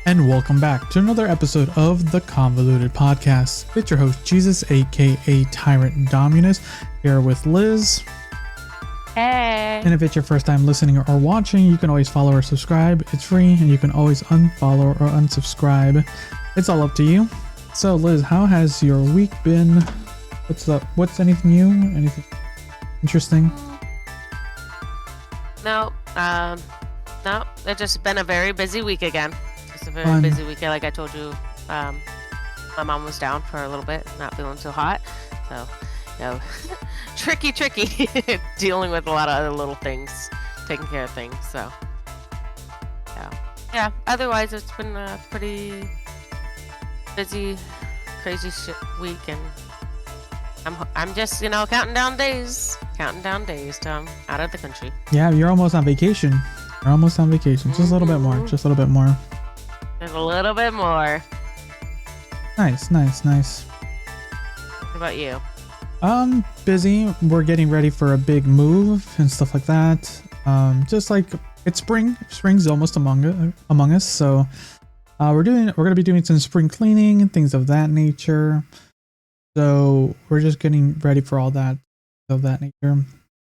And welcome back to another episode of the Convoluted Podcast. It's your host, Jesus, aka Tyrant Dominus, here with Liz. Hey. And if it's your first time listening or watching, you can always follow or subscribe. It's free, and you can always unfollow or unsubscribe. It's all up to you. So, Liz, how has your week been? What's anything new? Anything interesting? No, it's just been a very busy week again. It's a very busy weekend. Like I told you, my mom was down for a little bit, not feeling so hot. So, tricky, dealing with a lot of other little things, taking care of things. So, yeah. Otherwise, it's been a pretty busy, crazy week, and I'm just counting down days till I'm out of the country. Yeah, you're almost on vacation. Just a little bit more. Just a little bit more. There's a little bit more. Nice. What about you? Busy. We're getting ready for a big move and stuff like that. Just like it's spring. Spring's almost among us. So, we're gonna be doing some spring cleaning and things of that nature. So we're just getting ready for all that of that nature.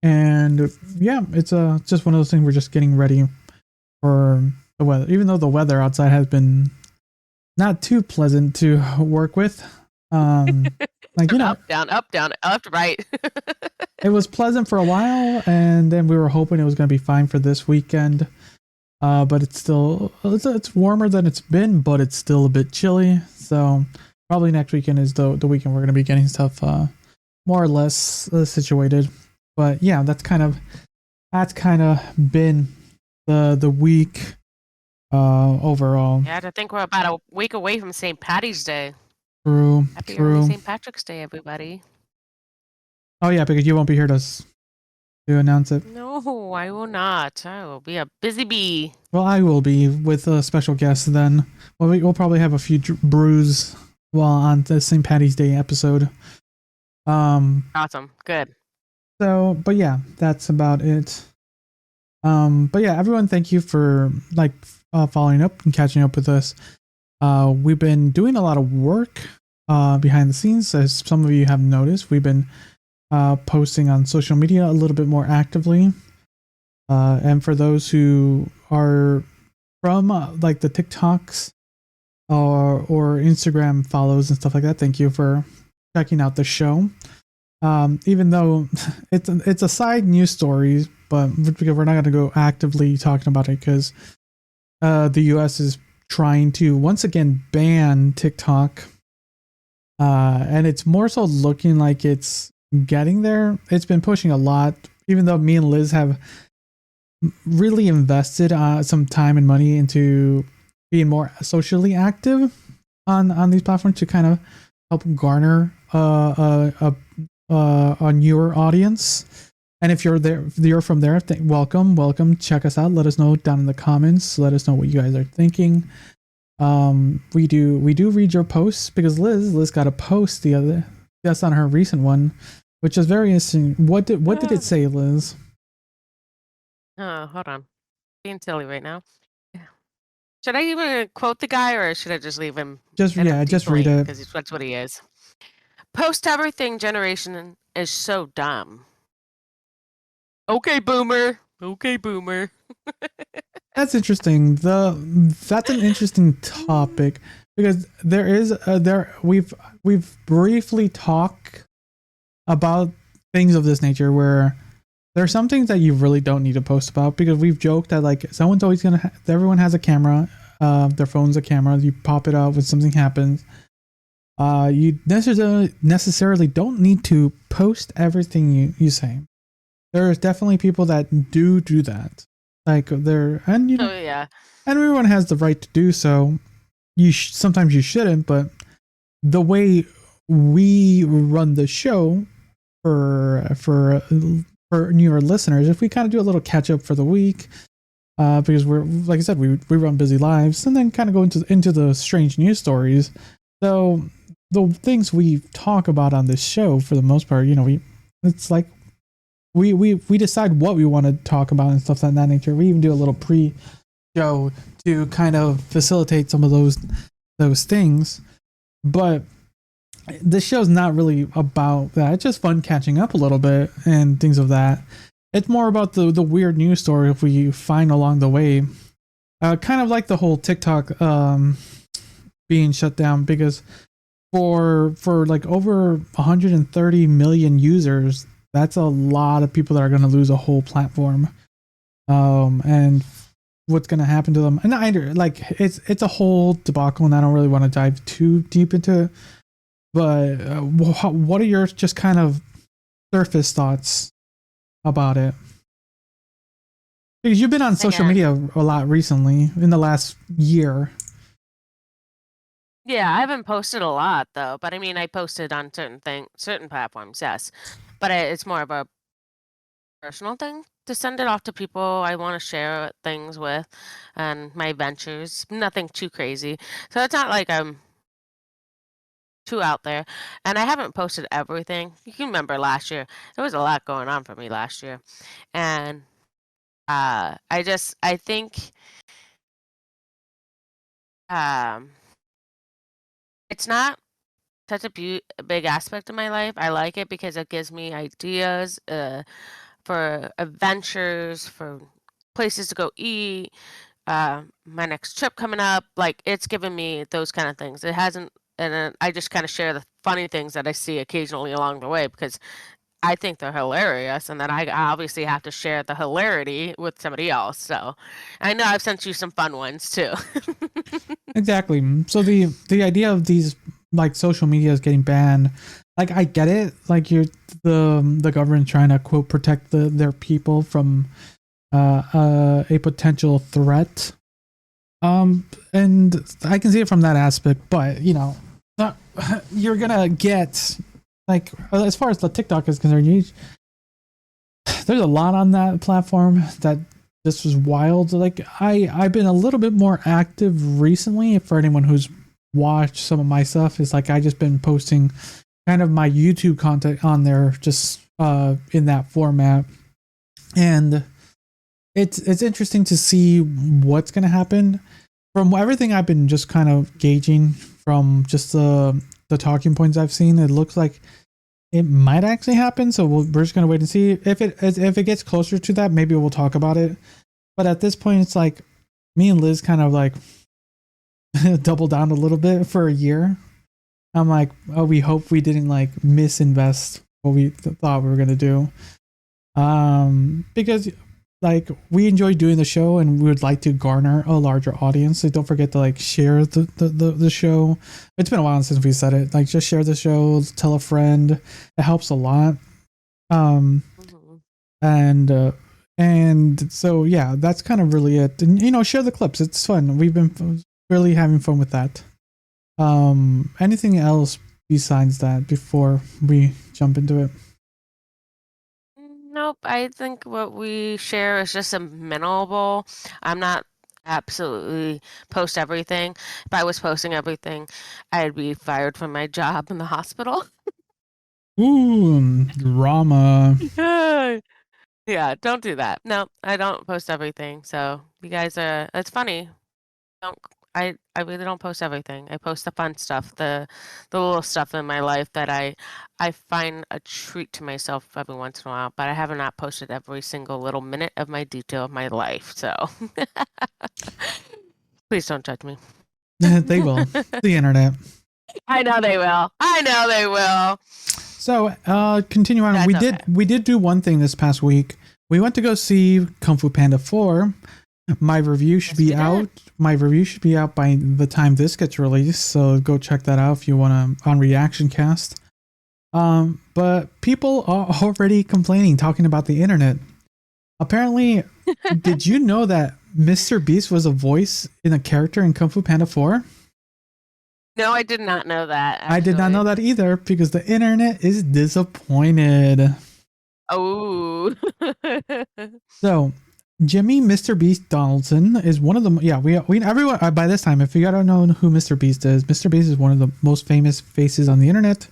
And yeah, it's just one of those things. We're just getting ready for the weather, even though the weather outside has been not too pleasant to work with. Up, down, up, right. It was pleasant for a while, and then we were hoping it was going to be fine for this weekend. But it's warmer than it's been, but it's still a bit chilly. So probably next weekend is the weekend we're going to be getting stuff more or less situated. But yeah, that's kind of been the week overall. Yeah, I think we're about a week away from St. Patty's Day. True. Happy early St. Patrick's Day, everybody. Oh yeah, because you won't be here to announce it. No, I will not. I will be a busy bee. Well, I will be with a special guest then. Well, we'll probably have a few brews while on the St. Patty's Day episode. Awesome. Good. So, but yeah, that's about it. But yeah, everyone, thank you for following up and catching up with us. We've been doing a lot of work behind the scenes, as some of you have noticed. We've been posting on social media a little bit more actively. And for those who are from the TikToks or Instagram follows and stuff like that, thank you for checking out the show. Even though it's a side news story, but we're not going to go actively talking about it because the US is trying to once again ban TikTok, and it's more so looking like it's getting there. It's been pushing a lot, even though me and Liz have really invested some time and money into being more socially active on these platforms to kind of help garner a newer audience. And if you're from there, welcome, check us out. Let us know down in the comments. Let us know what you guys are thinking. We do read your posts, because Liz got a post just on her recent one, which is very interesting. What did it say, Liz? Oh, hold on. Being silly right now. Should I even quote the guy, or should I just leave him? Just read it, because that's what he is. Post everything generation is so dumb. Okay, boomer. That's interesting. That's an interesting topic, because we've briefly talked about things of this nature where there are some things that you really don't need to post about, because we've joked that someone's always everyone has a camera, their phone's a camera. You pop it up when something happens. You necessarily don't need to post everything you say. There's definitely people that do that. Like and you know, Oh yeah. and everyone has the right to do so. Sometimes you shouldn't, but the way we run the show for newer listeners, if we kind of do a little catch up for the week, because we're, like I said, we run busy lives, and then kind of go into the strange news stories. So the things we talk about on this show, for the most part, you know, it's like we decide what we want to talk about and stuff like that nature. We even do a little pre-show to kind of facilitate some of those things. But this show's not really about that. It's just fun catching up a little bit and things of that. It's more about the weird news story if we find along the way. Kind of like the whole TikTok being shut down, because for like over 130 million users, that's a lot of people that are going to lose a whole platform. And what's going to happen to them? And it's a whole debacle, and I don't really want to dive too deep into it. But what are your just kind of surface thoughts about it? Because you've been on social media a lot recently in the last year. Yeah, I haven't posted a lot though, but I mean, I posted on certain platforms, yes, but it's more of a personal thing to send it off to people I want to share things with, and my ventures. Nothing too crazy, so it's not like I'm too out there. And I haven't posted everything. You can remember last year, there was a lot going on for me last year, and I think it's not such a big aspect of my life. I like it because it gives me ideas for adventures, for places to go eat, my next trip coming up. Like, it's given me those kind of things. It hasn't, and then I just kind of share the funny things that I see occasionally along the way, because I think they're hilarious, and then I obviously have to share the hilarity with somebody else. So I know I've sent you some fun ones too. Exactly. So the idea of these, like, social media is getting banned, like, I get it. Like, you're the government trying to, quote, protect their people from a potential threat. And I can see it from that aspect, but you know, you're gonna get, like, as far as the TikTok is concerned, there's a lot on that platform that this was wild. Like, I've been a little bit more active recently. For anyone who's watched some of my stuff, is like I just been posting kind of my YouTube content on there, just in that format, and it's interesting to see what's gonna happen. From everything I've been just kind of gauging from just the talking points I've seen, it looks like it might actually happen. So we're just gonna wait and see. If it gets closer to that, maybe we'll talk about it. But at this point, it's like me and Liz kind of like double down a little bit for a year. I'm like, oh, we hope we didn't like misinvest what we thought we were gonna do, because like we enjoy doing the show and we would like to garner a larger audience. So don't forget to like share the show. It's been a while since we said it. Like, just share the show, tell a friend. It helps a lot. And so yeah, that's kind of really it. And you know, share the clips. It's fun. We've been really having fun with that. Anything else besides that before we jump into it? Nope, I think what we share is just a minimal. I'm not absolutely post everything. If I was posting everything, I'd be fired from my job in the hospital. Ooh, drama. Yeah, don't do that. No, I don't post everything. So you guys are, it's funny. Don't I really don't post everything. I post the fun stuff, the little stuff in my life that I find a treat to myself every once in a while, but I have not posted every single little minute of my detail of my life. So please don't judge me. They will. The internet. I know they will. I know they will. So, continue on. That's We did do one thing this past week. We went to go see Kung Fu Panda 4. My review should be out. My review should be out by the time this gets released. So go check that out if you want to on Reaction Cast. But people are already complaining, talking about the internet. Apparently, did you know that MrBeast was a voice in a character in Kung Fu Panda 4? No, I did not know that. I did not know that either because the internet is disappointed. Oh. So, Jimmy MrBeast Donaldson is one of the we everyone by this time, if you gotta know who MrBeast is, MrBeast is one of the most famous faces on the internet.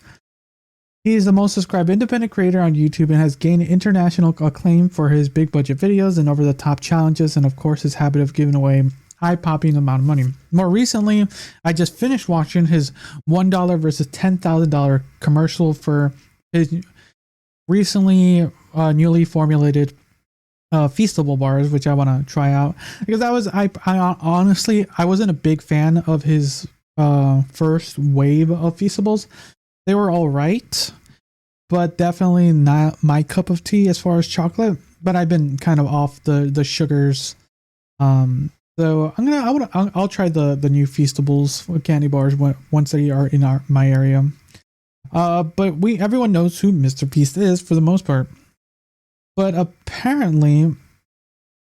He is the most subscribed independent creator on YouTube and has gained international acclaim for his big budget videos and over the top challenges, and of course his habit of giving away eye-popping amount of money. More recently, I just finished watching his $1 versus $10,000 commercial for his recently newly formulated Feastable bars, which I want to try out because that was I honestly I wasn't a big fan of his first wave of Feastables. They were all right, but definitely not my cup of tea as far as chocolate. But I've been kind of off the sugars. So I'll try the new Feastables candy bars once they are in my area. But everyone knows who MrBeast is for the most part. But apparently,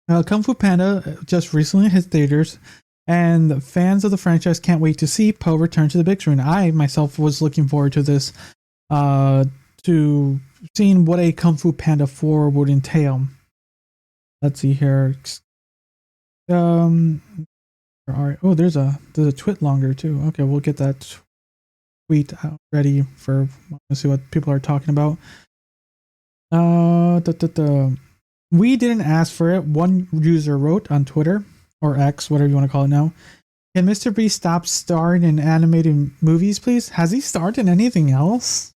Kung Fu Panda just recently hit theaters, and fans of the franchise can't wait to see Po return to the big screen. I myself was looking forward to this, to seeing what a Kung Fu Panda 4 would entail. Let's see here. All right. Oh, there's a tweet longer too. Okay, we'll get that tweet out ready for let's see what people are talking about. We didn't ask for it. One user wrote on Twitter or X, whatever you want to call it now. Can MrBeast stop starring in animated movies, please? Has he starred in anything else?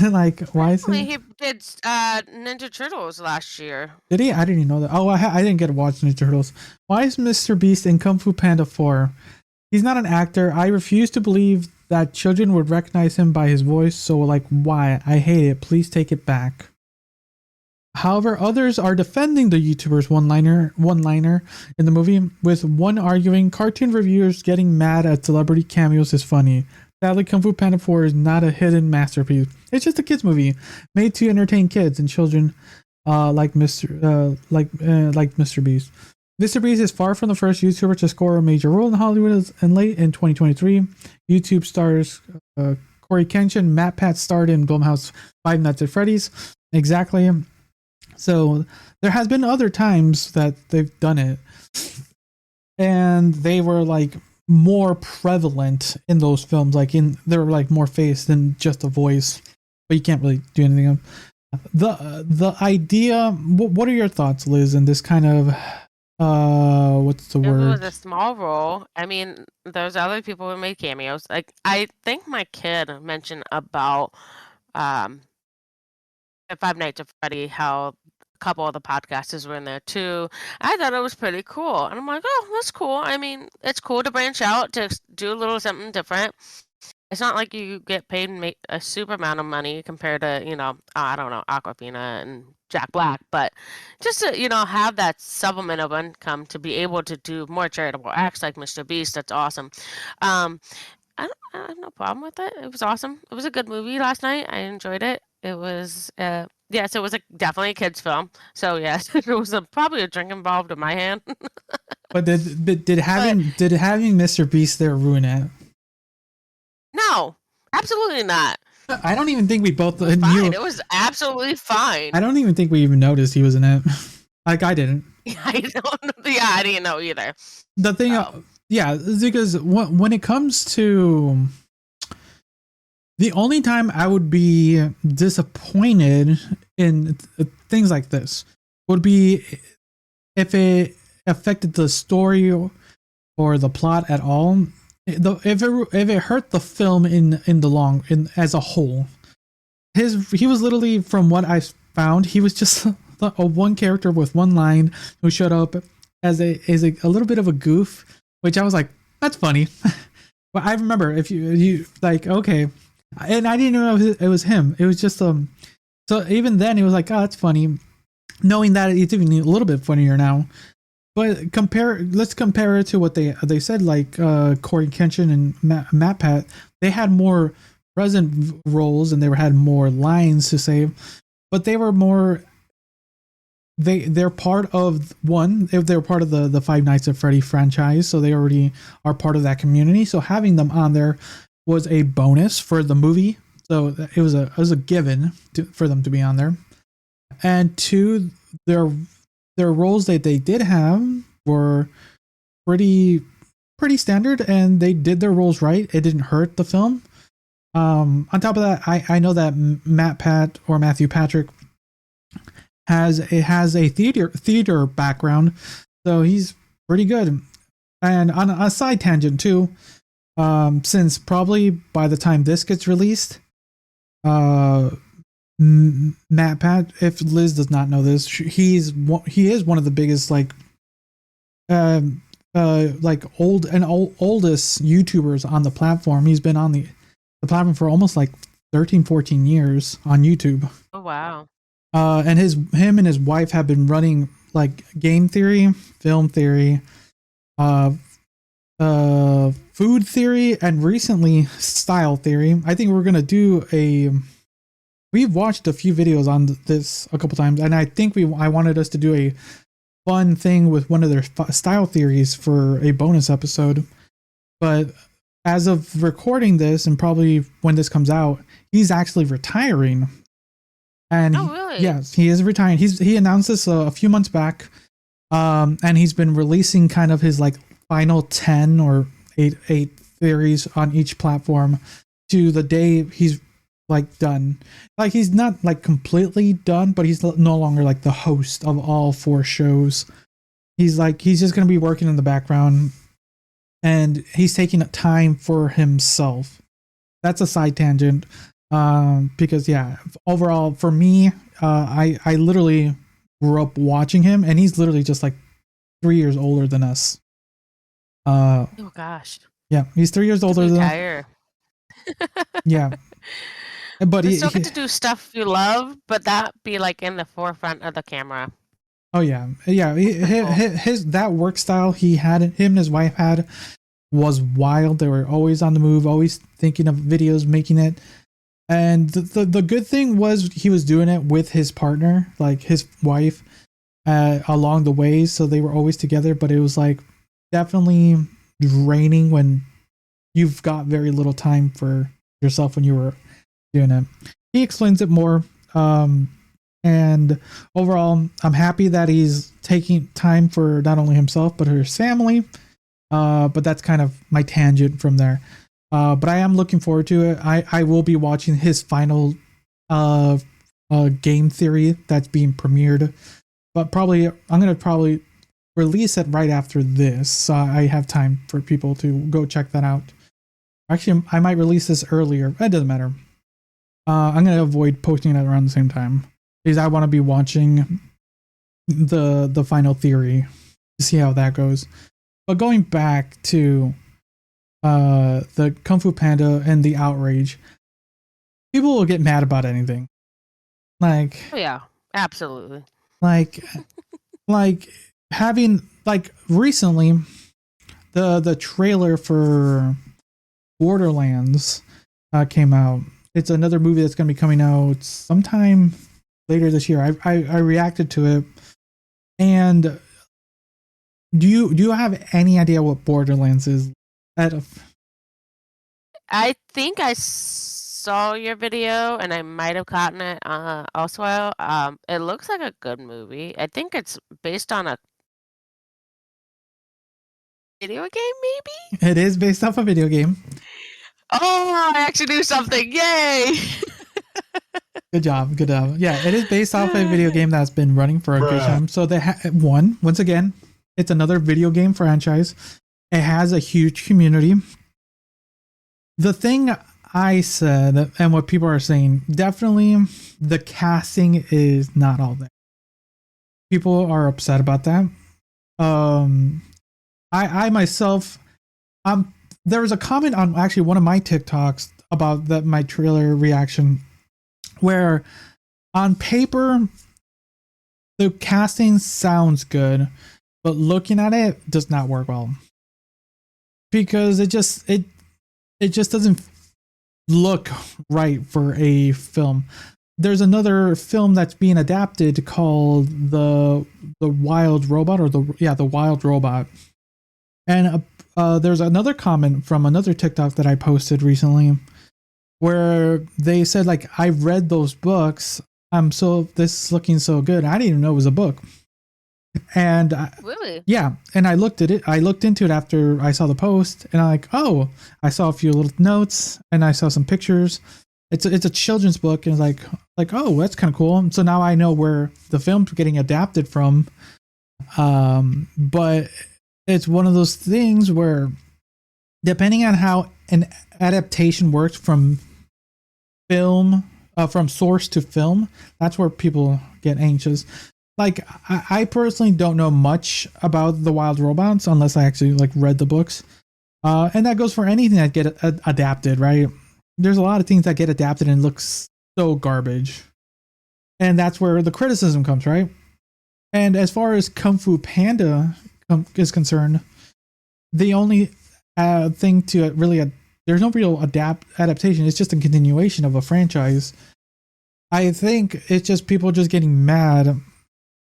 Like, why is he did Ninja Turtles last year? Did he? I didn't even know that. Oh, I didn't get to watch Ninja Turtles. Why is MrBeast in Kung Fu Panda 4? He's not an actor. I refuse to believe that children would recognize him by his voice. So, like, why? I hate it. Please take it back. However, others are defending the YouTuber's one-liner in the movie, with one arguing cartoon reviewers getting mad at celebrity cameos is funny. Sadly, Kung Fu Panda 4 is not a hidden masterpiece. It's just a kids movie made to entertain kids and children, like MrBeast. MrBeast is far from the first YouTuber to score a major role in Hollywood, and late in 2023, YouTube stars Corey Kenshin, MatPat starred in Blumhouse Five Nights at Freddy's. Exactly. So there has been other times that they've done it, and they were like more prevalent in those films. Like they're like more face than just a voice, but you can't really do anything else. The idea. What are your thoughts, Liz, in this kind of what's the word? It was a small role. I mean, there's other people who made cameos. Like I think my kid mentioned about Five Nights at Freddy, how a couple of the podcasters were in there too. I thought it was pretty cool, and I'm like, oh, that's cool. I mean, it's cool to branch out, to do a little something different. It's not like you get paid and make a super amount of money compared to, I don't know, Aquafina and Jack Black, but just to, have that supplement of income to be able to do more charitable acts like MrBeast, that's awesome. I have no problem with it. It was awesome. It was a good movie last night. I enjoyed it. It was, yes, it was definitely a kid's film. So yes, there was probably a drink involved in my hand. But did having MrBeast there ruin it? No, absolutely not. I don't even think we both knew. It was absolutely fine. I don't even think we even noticed he was in it. Like I didn't. I didn't know either. The thing, is because when it comes to the only time I would be disappointed in things like this would be if it affected the story or the plot at all. If it hurt the film in as a whole. He was literally, from what I found, he was just a one character with one line who showed up as a little bit of a goof, which I was like, that's funny. But I remember if you like, okay, and I didn't know it was him. It was just so even then it was like, oh, that's funny, knowing that it's even a little bit funnier now. But let's compare it to what they said, like Corey Kenshin and MatPat. They had more roles, and they had more lines to say, but they were more. They're part of one. They're part of the Five Nights at Freddy franchise, so they already are part of that community. So having them on there was a bonus for the movie. So it was a given for them to be on there. And two, their roles that they did have were pretty standard, and they did their roles right. It didn't hurt the film. On top of that, I know that Matthew Patrick has a theater background, so he's pretty good. And on a side tangent too, since probably by the time this gets released, if Liz does not know this, he is one of the biggest oldest YouTubers on the platform. He's been on the platform for almost 13-14 years on YouTube. Oh wow. And him and his wife have been running game theory, film theory, food theory, and recently style theory. I think we're gonna do we've watched a few videos on this a couple times, and I think I wanted us to do a fun thing with one of their style theories for a bonus episode. But as of recording this, and probably when this comes out, he's actually retiring. And really? Yes, he is retiring. He announced this a few months back, and he's been releasing kind of his final 10 or 8 theories on each platform to the day he's done. He's not completely done, but he's no longer the host of all 4 shows. He's just gonna be working in the background, and he's taking time for himself. That's a side tangent. Because overall for me, I literally grew up watching him, and he's literally just 3 years older than us. Oh gosh. Yeah, he's 3 years older than us. Yeah. But you still get to do stuff you love, but that be in the forefront of the camera. Oh yeah. His that work style him and his wife had was wild. They were always on the move, always thinking of videos, making it. And the good thing was he was doing it with his partner, his wife, along the way. So they were always together, but it was definitely draining when you've got very little time for yourself when you were doing it. He explains it more. And overall, I'm happy that he's taking time for not only himself, but his family. But that's kind of my tangent from there. But I am looking forward to it. I will be watching his final game theory that's being premiered. But I'm going to release it right after this. So I have time for people to go check that out. Actually, I might release this earlier. It doesn't matter. I'm going to avoid posting it around the same time, because I want to be watching the final theory to see how that goes. But going back to the Kung Fu Panda and the outrage, people will get mad about anything. Oh yeah, absolutely. Having recently, the trailer for Borderlands came out. It's another movie that's going to be coming out sometime later this year. I reacted to it, and do you have any idea what Borderlands is? I think I saw your video, and I might have gotten it also. It looks like a good movie. I think it's based on a video game, maybe? It is based off a video game. Oh, I actually knew something. Yay! Good job. Yeah, it is based off a video game that's been running for a good time. So they once again, it's another video game franchise. It has a huge community. The thing I said, and what people are saying, definitely the casting is not all there. People are upset about that. I myself, there was a comment on actually one of my TikToks about my trailer reaction, where on paper the casting sounds good, but looking at it does not work well, because it just doesn't look right for a film. There's another film that's being adapted called the Wild Robot, or the Wild Robot. And there's another comment from another TikTok that I posted recently where they said, like, I read those books. This is looking so good. I didn't even know it was a book. And really? Yeah. And I looked into it after I saw the post, and I'm like, oh, I saw a few little notes and I saw some pictures. It's a children's book, and it's like, oh, that's kind of cool. And so now I know where the film's getting adapted from. But it's one of those things where, depending on how an adaptation works from film, from source to film, that's where people get anxious. Like, I personally don't know much about the Wild Robots unless I actually like read the books. And that goes for anything that get adapted, right? There's a lot of things that get adapted and looks so garbage. And that's where the criticism comes, right? And as far as Kung Fu Panda is concerned, the only thing to really, there's no real adaptation. It's just a continuation of a franchise. I think it's just people just getting mad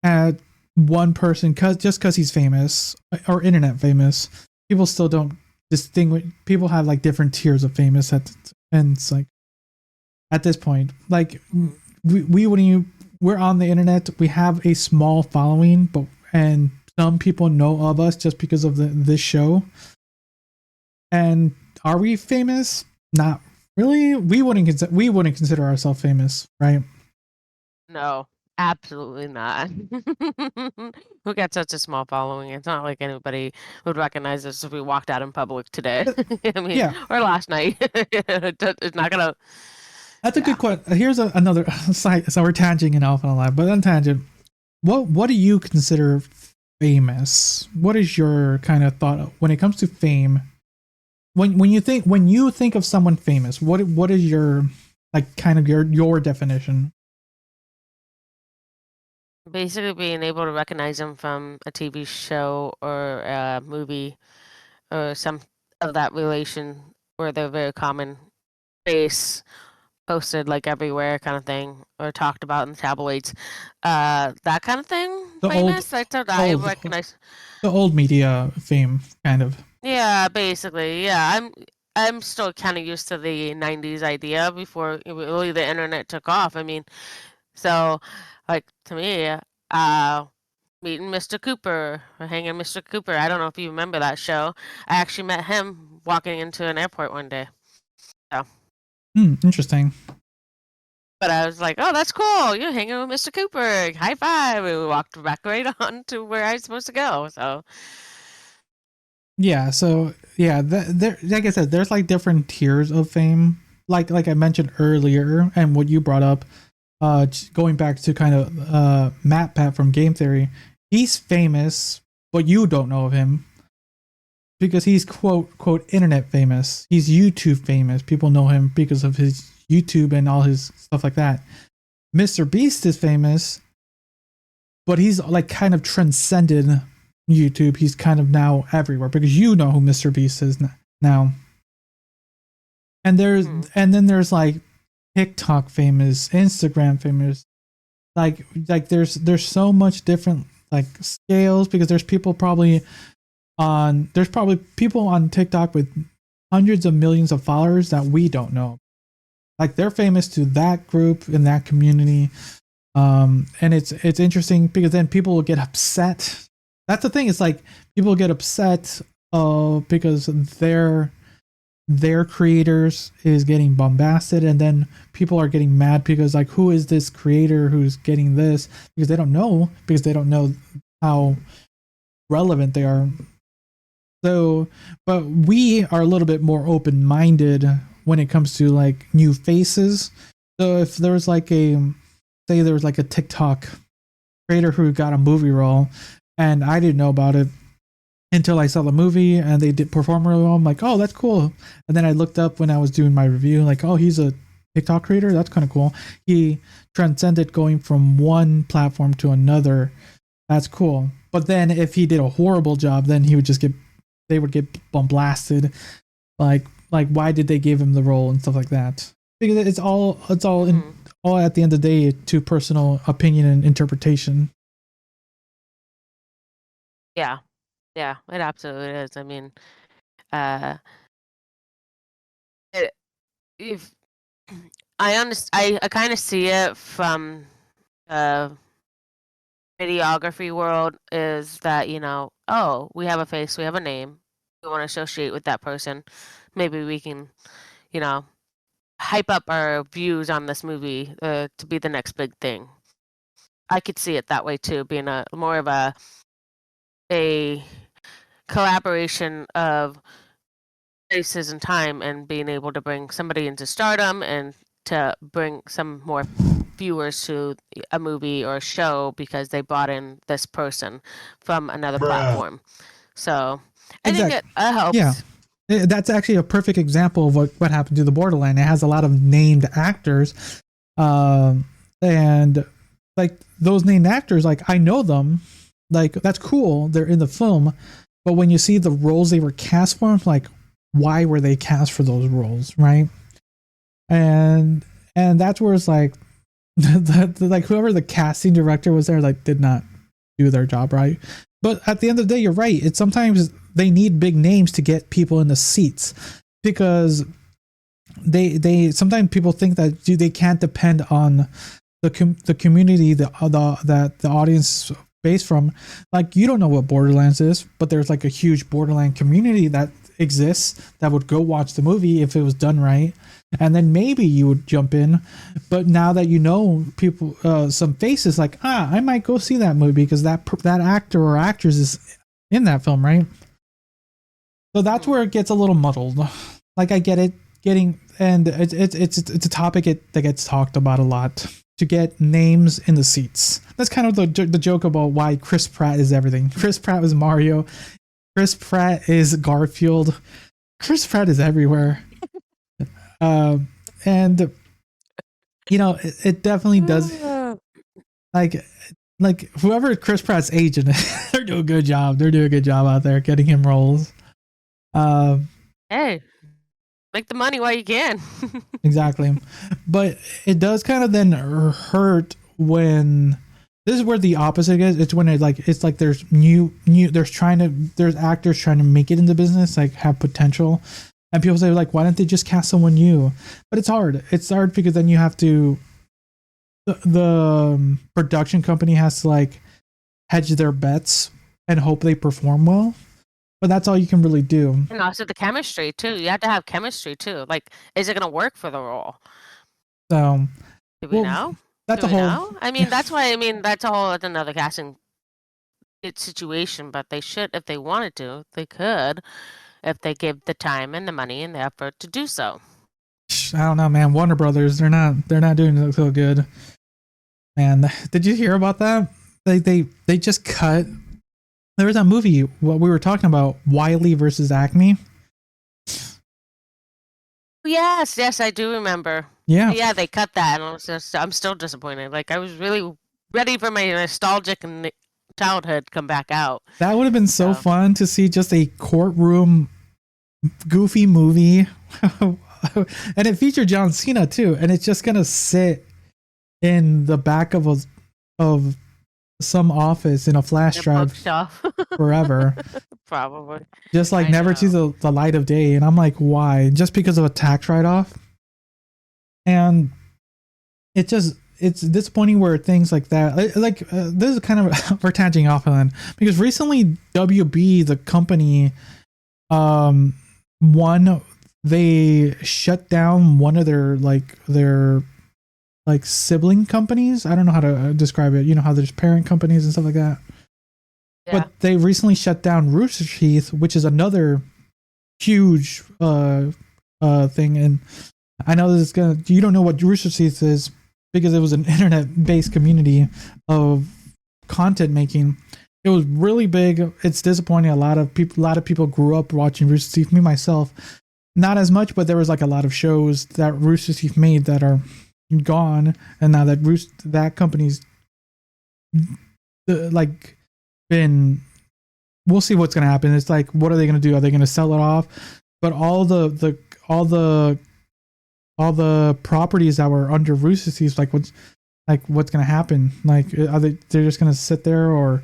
at one person just because he's famous or internet famous. People still don't distinguish. People have like different tiers of famous and it's like, at this point, like we're on the internet, we have a small following, and some people know of us just because of this show. And are we famous? Not really. We wouldn't consider ourselves famous, right? No, absolutely not. We got such a small following. It's not like anybody would recognize us if we walked out in public today. I mean, yeah. Or last night. It's not gonna. That's a good question. Here's another side. So we're tangenting off on a lot, but on tangent, what do you consider famous? What is your kind of thought when it comes to fame? When you think of someone famous, what is your like kind of your definition? Basically, being able to recognize them from a TV show or a movie or some of that relation where they're very common face posted like everywhere kind of thing, or talked about in the tabloids, that kind of thing. Famous. That's what I recognize. The old media fame, kind of. Yeah, basically. Yeah, I'm still kind of used to the '90s idea before really the internet took off. I mean, so like to me, meeting Mr. Cooper or hanging Mr. Cooper. I don't know if you remember that show. I actually met him walking into an airport one day. So. Interesting. But I was like, oh, that's cool. You're hanging with Mr. Cooper. High five. We walked back right on to where I was supposed to go. So. Yeah. So yeah, like I said, there's like different tiers of fame. Like I mentioned earlier, and what you brought up, going back to kind of Matt Pat from Game Theory, he's famous, but you don't know of him because he's quote internet famous. He's YouTube famous. People know him because of his YouTube and all his stuff like that. MrBeast is famous, but he's like kind of transcended YouTube. He's kind of now everywhere because you know who MrBeast is now. And then there's like TikTok famous, Instagram famous. Like there's so much different like scales because there's probably people on TikTok with hundreds of millions of followers that we don't know. Like they're famous to that group in that community. And it's interesting because then people will get upset. That's the thing. It's like people get upset because their creators is getting bombasted, and then people are getting mad because like, who is this creator who's getting this? Because they don't know how relevant they are. So, but we are a little bit more open-minded when it comes to like new faces. So if there was like a TikTok creator who got a movie role and I didn't know about it until I saw the movie and they did perform really well, I'm like, oh, that's cool. And then I looked up when I was doing my review, like, oh, he's a TikTok creator. That's kind of cool. He transcended going from one platform to another. That's cool. But then if he did a horrible job, then they would get blasted. Like like why did they give him the role and stuff like that. Because it's all at the end of the day to personal opinion and interpretation. Yeah, it absolutely is. I mean, if I kind of see it from videography world is that, oh, we have a face, we have a name, we want to associate with that person. Maybe we can, hype up our views on this movie to be the next big thing. I could see it that way too, being more of a collaboration of places and time, and being able to bring somebody into stardom and to bring some more viewers to a movie or a show because they brought in this person from another platform. So I think it helps. Yeah. That's actually a perfect example of what happened to the Borderland. It has a lot of named actors. And like those named actors, like I know them, like that's cool. They're in the film. But when you see the roles they were cast for, like why were they cast for those roles? Right. And that's where it's like, like whoever the casting director was there, like did not do their job right. But at the end of the day, you're right. It's sometimes they need big names to get people in the seats, because they sometimes people think that they can't depend on the community that the audience based from. Like you don't know what Borderlands is, but there's like a huge Borderland community that exists that would go watch the movie if it was done right. And then maybe you would jump in. But now that you know people, some faces, like, I might go see that movie because that actor or actress is in that film, right? So that's where it gets a little muddled. Like I get it, and it's a topic that gets talked about a lot, to get names in the seats. That's kind of the joke about why Chris Pratt is everything. Chris Pratt was Mario. Chris Pratt is Garfield. Chris Pratt is everywhere. And it definitely does, like whoever Chris Pratt's agent, they're doing a good job. They're doing a good job out there getting him roles. Hey, make the money while you can. Exactly. But it does kind of then hurt when this is where the opposite is. It's when it's like there's there's actors trying to make it in the business, like have potential. And people say, like, why don't they just cast someone new? But it's hard. It's hard because then you have to, the production company has to like hedge their bets and hope they perform well. But that's all you can really do. And also the chemistry too. You have to have chemistry too. Like, is it going to work for the role? So, do we know? That's a whole. I mean, that's why. I mean, that's another casting situation. But they should, if they wanted to, they could. If they give the time and the money and the effort to do so. I don't know, man. Warner Brothers, they're not doing so good. Man, did you hear about that? They just cut. There was that movie, what we were talking about, Wiley versus Acme. Yes, I do remember. Yeah, they cut that, and I'm still disappointed. Like I was really ready for my nostalgic and childhood come back out. That would have been so fun to see, just a courtroom goofy movie. And it featured John Cena too, and it's just gonna sit in the back of some office in a flash drive forever. Probably. Just like never see the light of day. And I'm like, why? Just because of a tax write-off? And it's disappointing where things like that, this is kind of we're tanging off on, because recently WB, the company, they shut down one of their sibling companies. I don't know how to describe it. You know how there's parent companies and stuff like that. Yeah. But they recently shut down Rooster Teeth, which is another huge thing. And I know this is you don't know what Rooster Teeth is, because it was an internet-based community of content making. It was really big. It's disappointing. A lot of people grew up watching Rooster Teeth. Me myself, not as much, but there was like a lot of shows that Rooster Teeth made that are gone, and now that company's been. We'll see what's gonna happen. It's like, what are they gonna do? Are they gonna sell it off? But all all the properties that were under Rooster Teeth, like what's gonna happen? Like, they're just gonna sit there or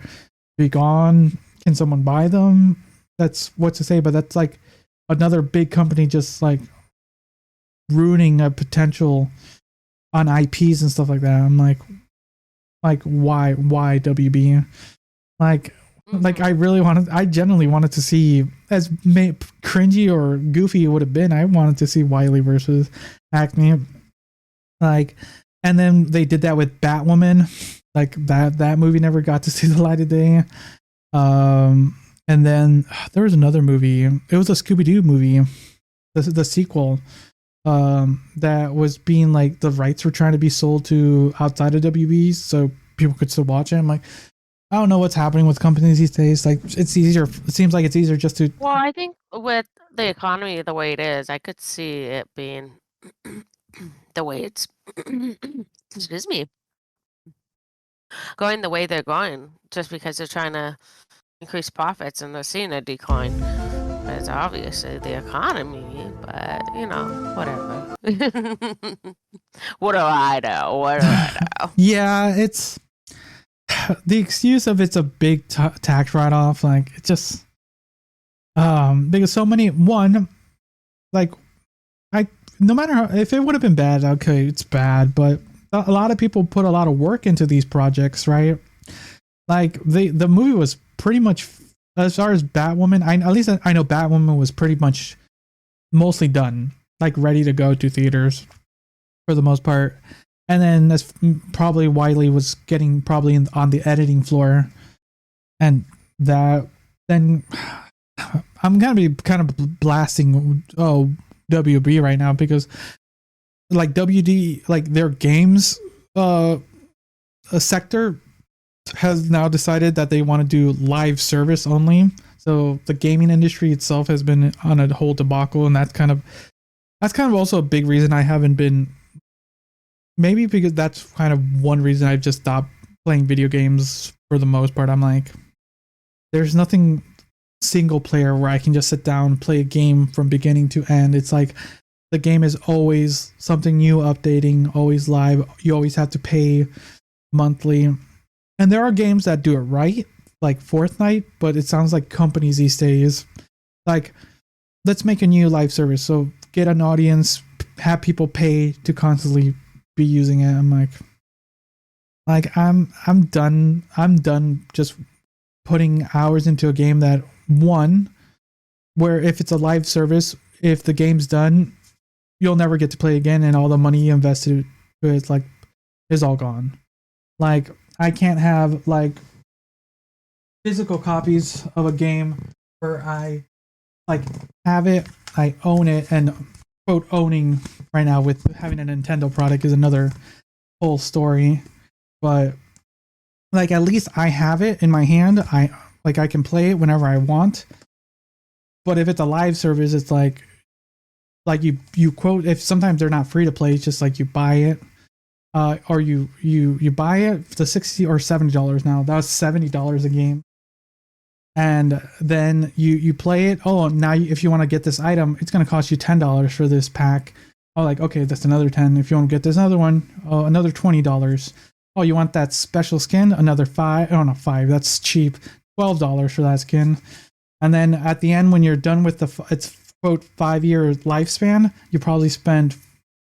be gone? Can someone buy them? That's what to say, but that's like another big company just like ruining a potential on IPs and stuff like that. I'm like why WB? Like I genuinely wanted to see, as cringy or goofy it would have been, I wanted to see Wiley versus Acme. Like, and then they did that with Batwoman. Like that movie never got to see the light of day. And then there was another movie. It was a Scooby-Doo movie, the sequel, that was being like, the rights were trying to be sold to outside of WB so people could still watch it. I'm like, I don't know what's happening with companies these days. Like, it's easier. It seems like it's easier just to. Well, I think with the economy the way it is, I could see it being the way it's. Excuse me. Going the way they're going, just because they're trying to increase profits and they're seeing a decline. It's obviously the economy, but whatever. What do I know? Yeah, it's the excuse of it's a big tax write-off. Like, it just because so many like, no matter how, if it would have been bad, okay, it's bad, but a lot of people put a lot of work into these projects, right? Like, the movie was pretty much, as far as Batwoman, at least I know Batwoman was pretty much mostly done, like ready to go to theaters for the most part. And then that's probably Wiley was getting probably on the editing floor, and that then I'm gonna be kind of blasting WB right now, because like WD, like their games a sector has now decided that they want to do live service only. So the gaming industry itself has been on a whole debacle, and that's kind of also a big reason I haven't been, maybe because that's kind of one reason I've just stopped playing video games for the most part. I'm like, there's nothing single player where I can just sit down and play a game from beginning to end. It's like the game is always something new, updating, always live. You always have to pay monthly. And there are games that do it right, like Fortnite, but it sounds like companies these days, like, let's make a new live service. So get an audience, have people pay to constantly be using it. I'm like I'm done just putting hours into a game that, where if it's a live service, if the game's done, you'll never get to play again, and all the money you invested is all gone. Like, I can't have like physical copies of a game where I like have it, I own it, and quote owning right now with having a Nintendo product is another whole story. But like, at least I have it in my hand. I can play it whenever I want. But if it's a live service, it's like you quote, if sometimes they're not free to play, it's just like you buy it. Or you buy it for $60 or $70 now. That was $70 a game. And then you play it. Oh, now if you want to get this item, it's going to cost you $10 for this pack. Oh, like, okay, that's another 10. If you want to get this other one, oh, another $20. Oh, you want that special skin? Another 5. Oh, no, 5. That's cheap. $12 for that skin. And then at the end, when you're done with it's quote 5-year lifespan, you probably spend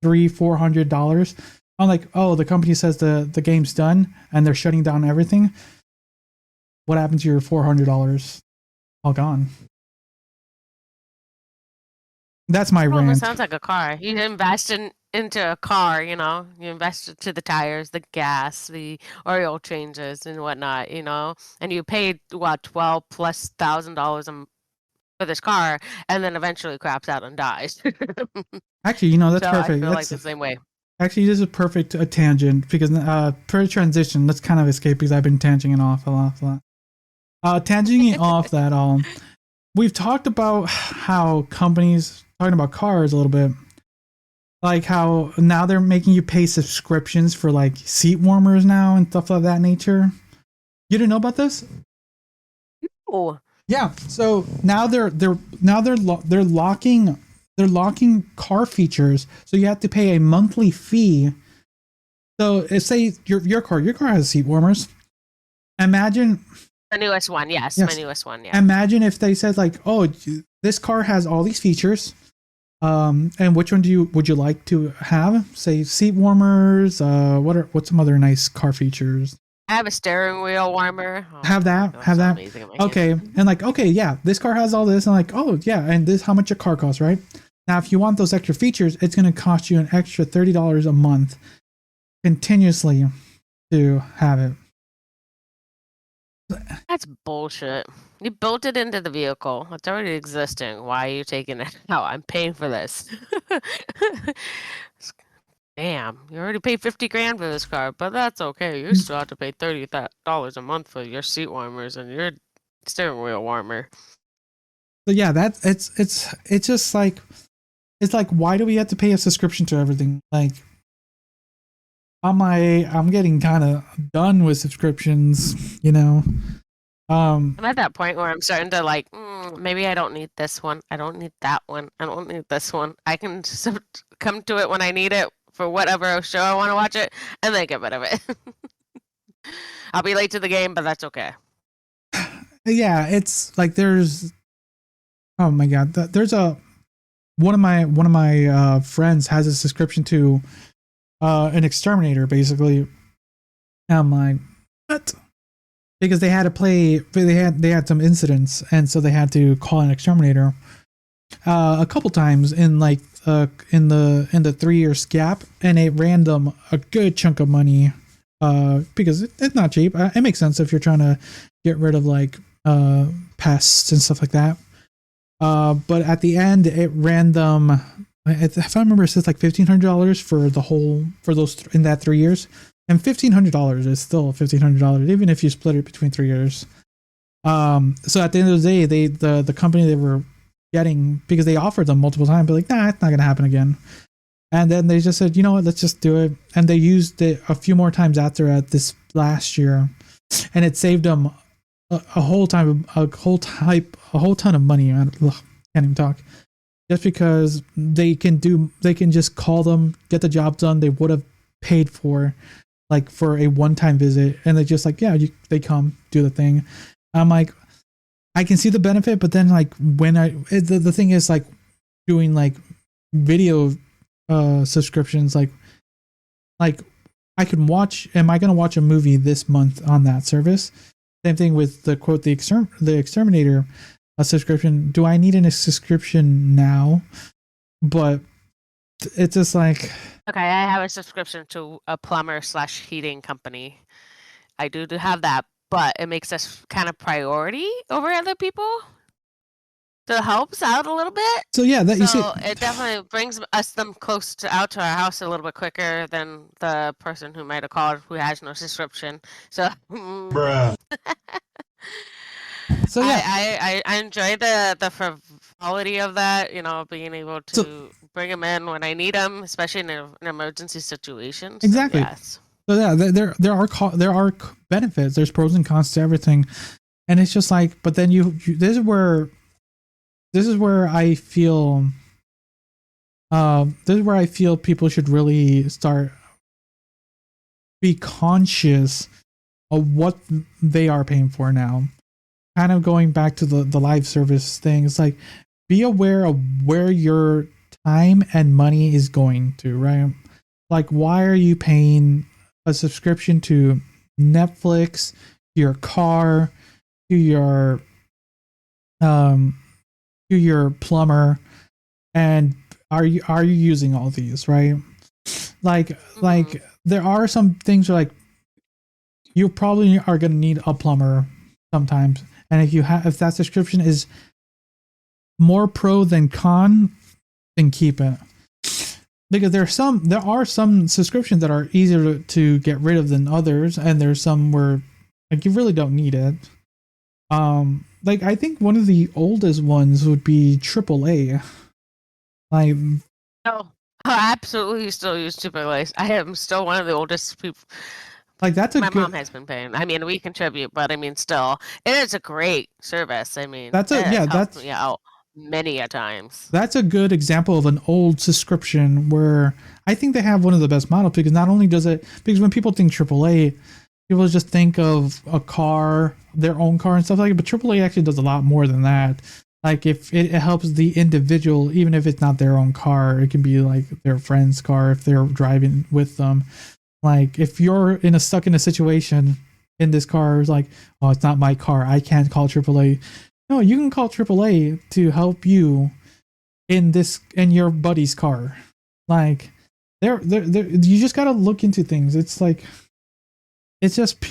$300-$400. I'm like, oh, the company says the game's done and they're shutting down everything. What happened to your $400? All gone. That's my rant. It sounds like a car. You invest into a car, you invest into the tires, the gas, the oil changes and whatnot, and you paid $12,000+ for this car, and then eventually craps out and dies. Actually, that's so perfect. I feel that's like the same way. Actually, this is a perfect tangent, because per transition, let's kind of escape, because I've been tangenting off a lot. Tangenting off that, we've talked about how companies, talking about cars a little bit, like how now they're making you pay subscriptions for like seat warmers now and stuff of that nature. You didn't know about this? Oh. Yeah. So now they're locking they're locking car features, so you have to pay a monthly fee. So if say your car has seat warmers. Imagine the newest one, yes. My newest one, yeah. Imagine if they said like, oh, this car has all these features, and which one would you like to have? Say seat warmers. What's some other nice car features? I have a steering wheel warmer. Have that. Okay, and like, okay, yeah, this car has all this, and like, oh yeah, and this how much your car costs, right? Now, if you want those extra features, it's going to cost you an extra $30 a month, continuously, to have it. That's bullshit. You built it into the vehicle. It's already existing. Why are you taking it out? I'm paying for this. Damn, you already paid $50,000 for this car, but that's okay. You still have to pay $30 a month for your seat warmers and your steering wheel warmer. So yeah, it's just like, it's like, why do we have to pay a subscription to everything? Like, I'm getting kind of done with subscriptions, you know. I'm at that point where I'm starting to like, maybe I don't need this one. I don't need that one. I don't need this one. I can just come to it when I need it for whatever show I want to watch it, and then get rid of it. I'll be late to the game, but that's okay. Yeah, it's like there's, oh my god, there's one of my friends has a subscription to an exterminator, basically. And I'm like, what? Because they had to play, they had some incidents, and so they had to call an exterminator a couple times in like in the 3 years gap, and it ran them a good chunk of money because it's not cheap. It makes sense if you're trying to get rid of like pests and stuff like that. But at the end, it ran them, if I remember, it says like $1,500 for those in that 3 years. And $1,500 is still $1,500, even if you split it between 3 years. So at the end of the day, the company they were getting, because they offered them multiple times, but like, nah, it's not gonna happen again. And then they just said, you know what, let's just do it. And they used it a few more times after at this last year, and it saved them a whole ton of money. I can't even talk. Just because they can just call them, get the job done they would have paid for, like for a one-time visit, and they just like, yeah, they come do the thing. I'm like, I can see the benefit, but then like when the thing is like doing like video subscriptions, like I can watch. Am I going to watch a movie this month on that service? Same thing with the exterminator subscription. Do I need a subscription now? But it's just like, okay, I have a subscription to a plumber/heating company. I do have that, but it makes us kind of priority over other people. So it helps out a little bit. So yeah, you see, it definitely brings them close out to our house a little bit quicker than the person who might have called who has no subscription. So, bruh. So yeah, I enjoy the frivolity of that. You know, being able to bring them in when I need them, especially in an emergency situation. So, exactly. Yes. So yeah, there are benefits. There's pros and cons to everything, and it's just like, but then this is where I feel people should really start be conscious of what they are paying for now. Kind of going back to the live service thing, it's like, be aware of where your time and money is going to, right? Like, why are you paying a subscription to Netflix, your car, to your plumber, and are you using all these, right? Like there are some things where like you probably are going to need a plumber sometimes, and if that subscription is more pro than con, then keep it. Because there are some subscriptions that are easier to get rid of than others, and there's some where like you really don't need it. Like I think one of the oldest ones would be AAA. Like, no, I absolutely still use AAA. I am still one of the oldest people. Like that's my mom has been paying. I mean, we contribute, but I mean, still, it is a great service. I mean, that's me out. many a times. That's a good example of an old subscription where I think they have one of the best models, because not only does it, because when people think AAA, people just think of a car, their own car and stuff like that, but AAA actually does a lot more than that. Like if it helps the individual, even if it's not their own car, it can be like their friend's car if they're driving with them. Like if you're stuck in a situation in this car, it's like, oh, it's not my car, I can't call AAA. No, you can call AAA to help you in your buddy's car. Like they're you just gotta look into things. It's like, it's just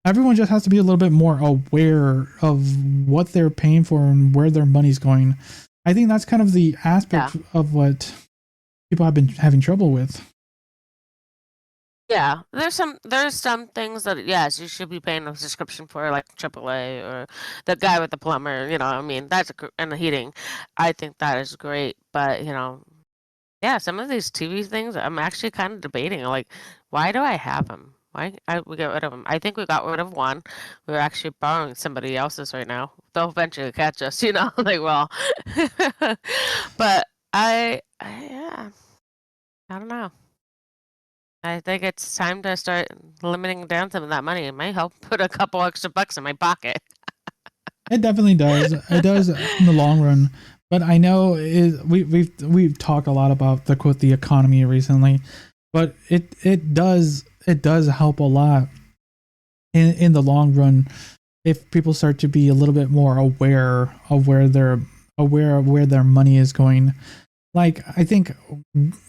everyone just has to be a little bit more aware of what they're paying for and where their money's going. I think that's kind of the aspect of what people have been having trouble with. Yeah, there's some things that, yes, you should be paying a subscription for, like AAA or the guy with the plumber. I mean, and the heating. I think that is great, but yeah, some of these TV things I'm actually kind of debating. Like, why do I have them? Why we get rid of them? I think we got rid of one. We're actually borrowing somebody else's right now. They'll eventually catch us, like, well. But yeah, I don't know. I think it's time to start limiting down some of that money. It might help put a couple extra bucks in my pocket. It definitely does. It does in the long run. But I know we've talked a lot about the economy recently, but it does help a lot in the long run if people start to be a little bit more aware of where their money is going. Like, I think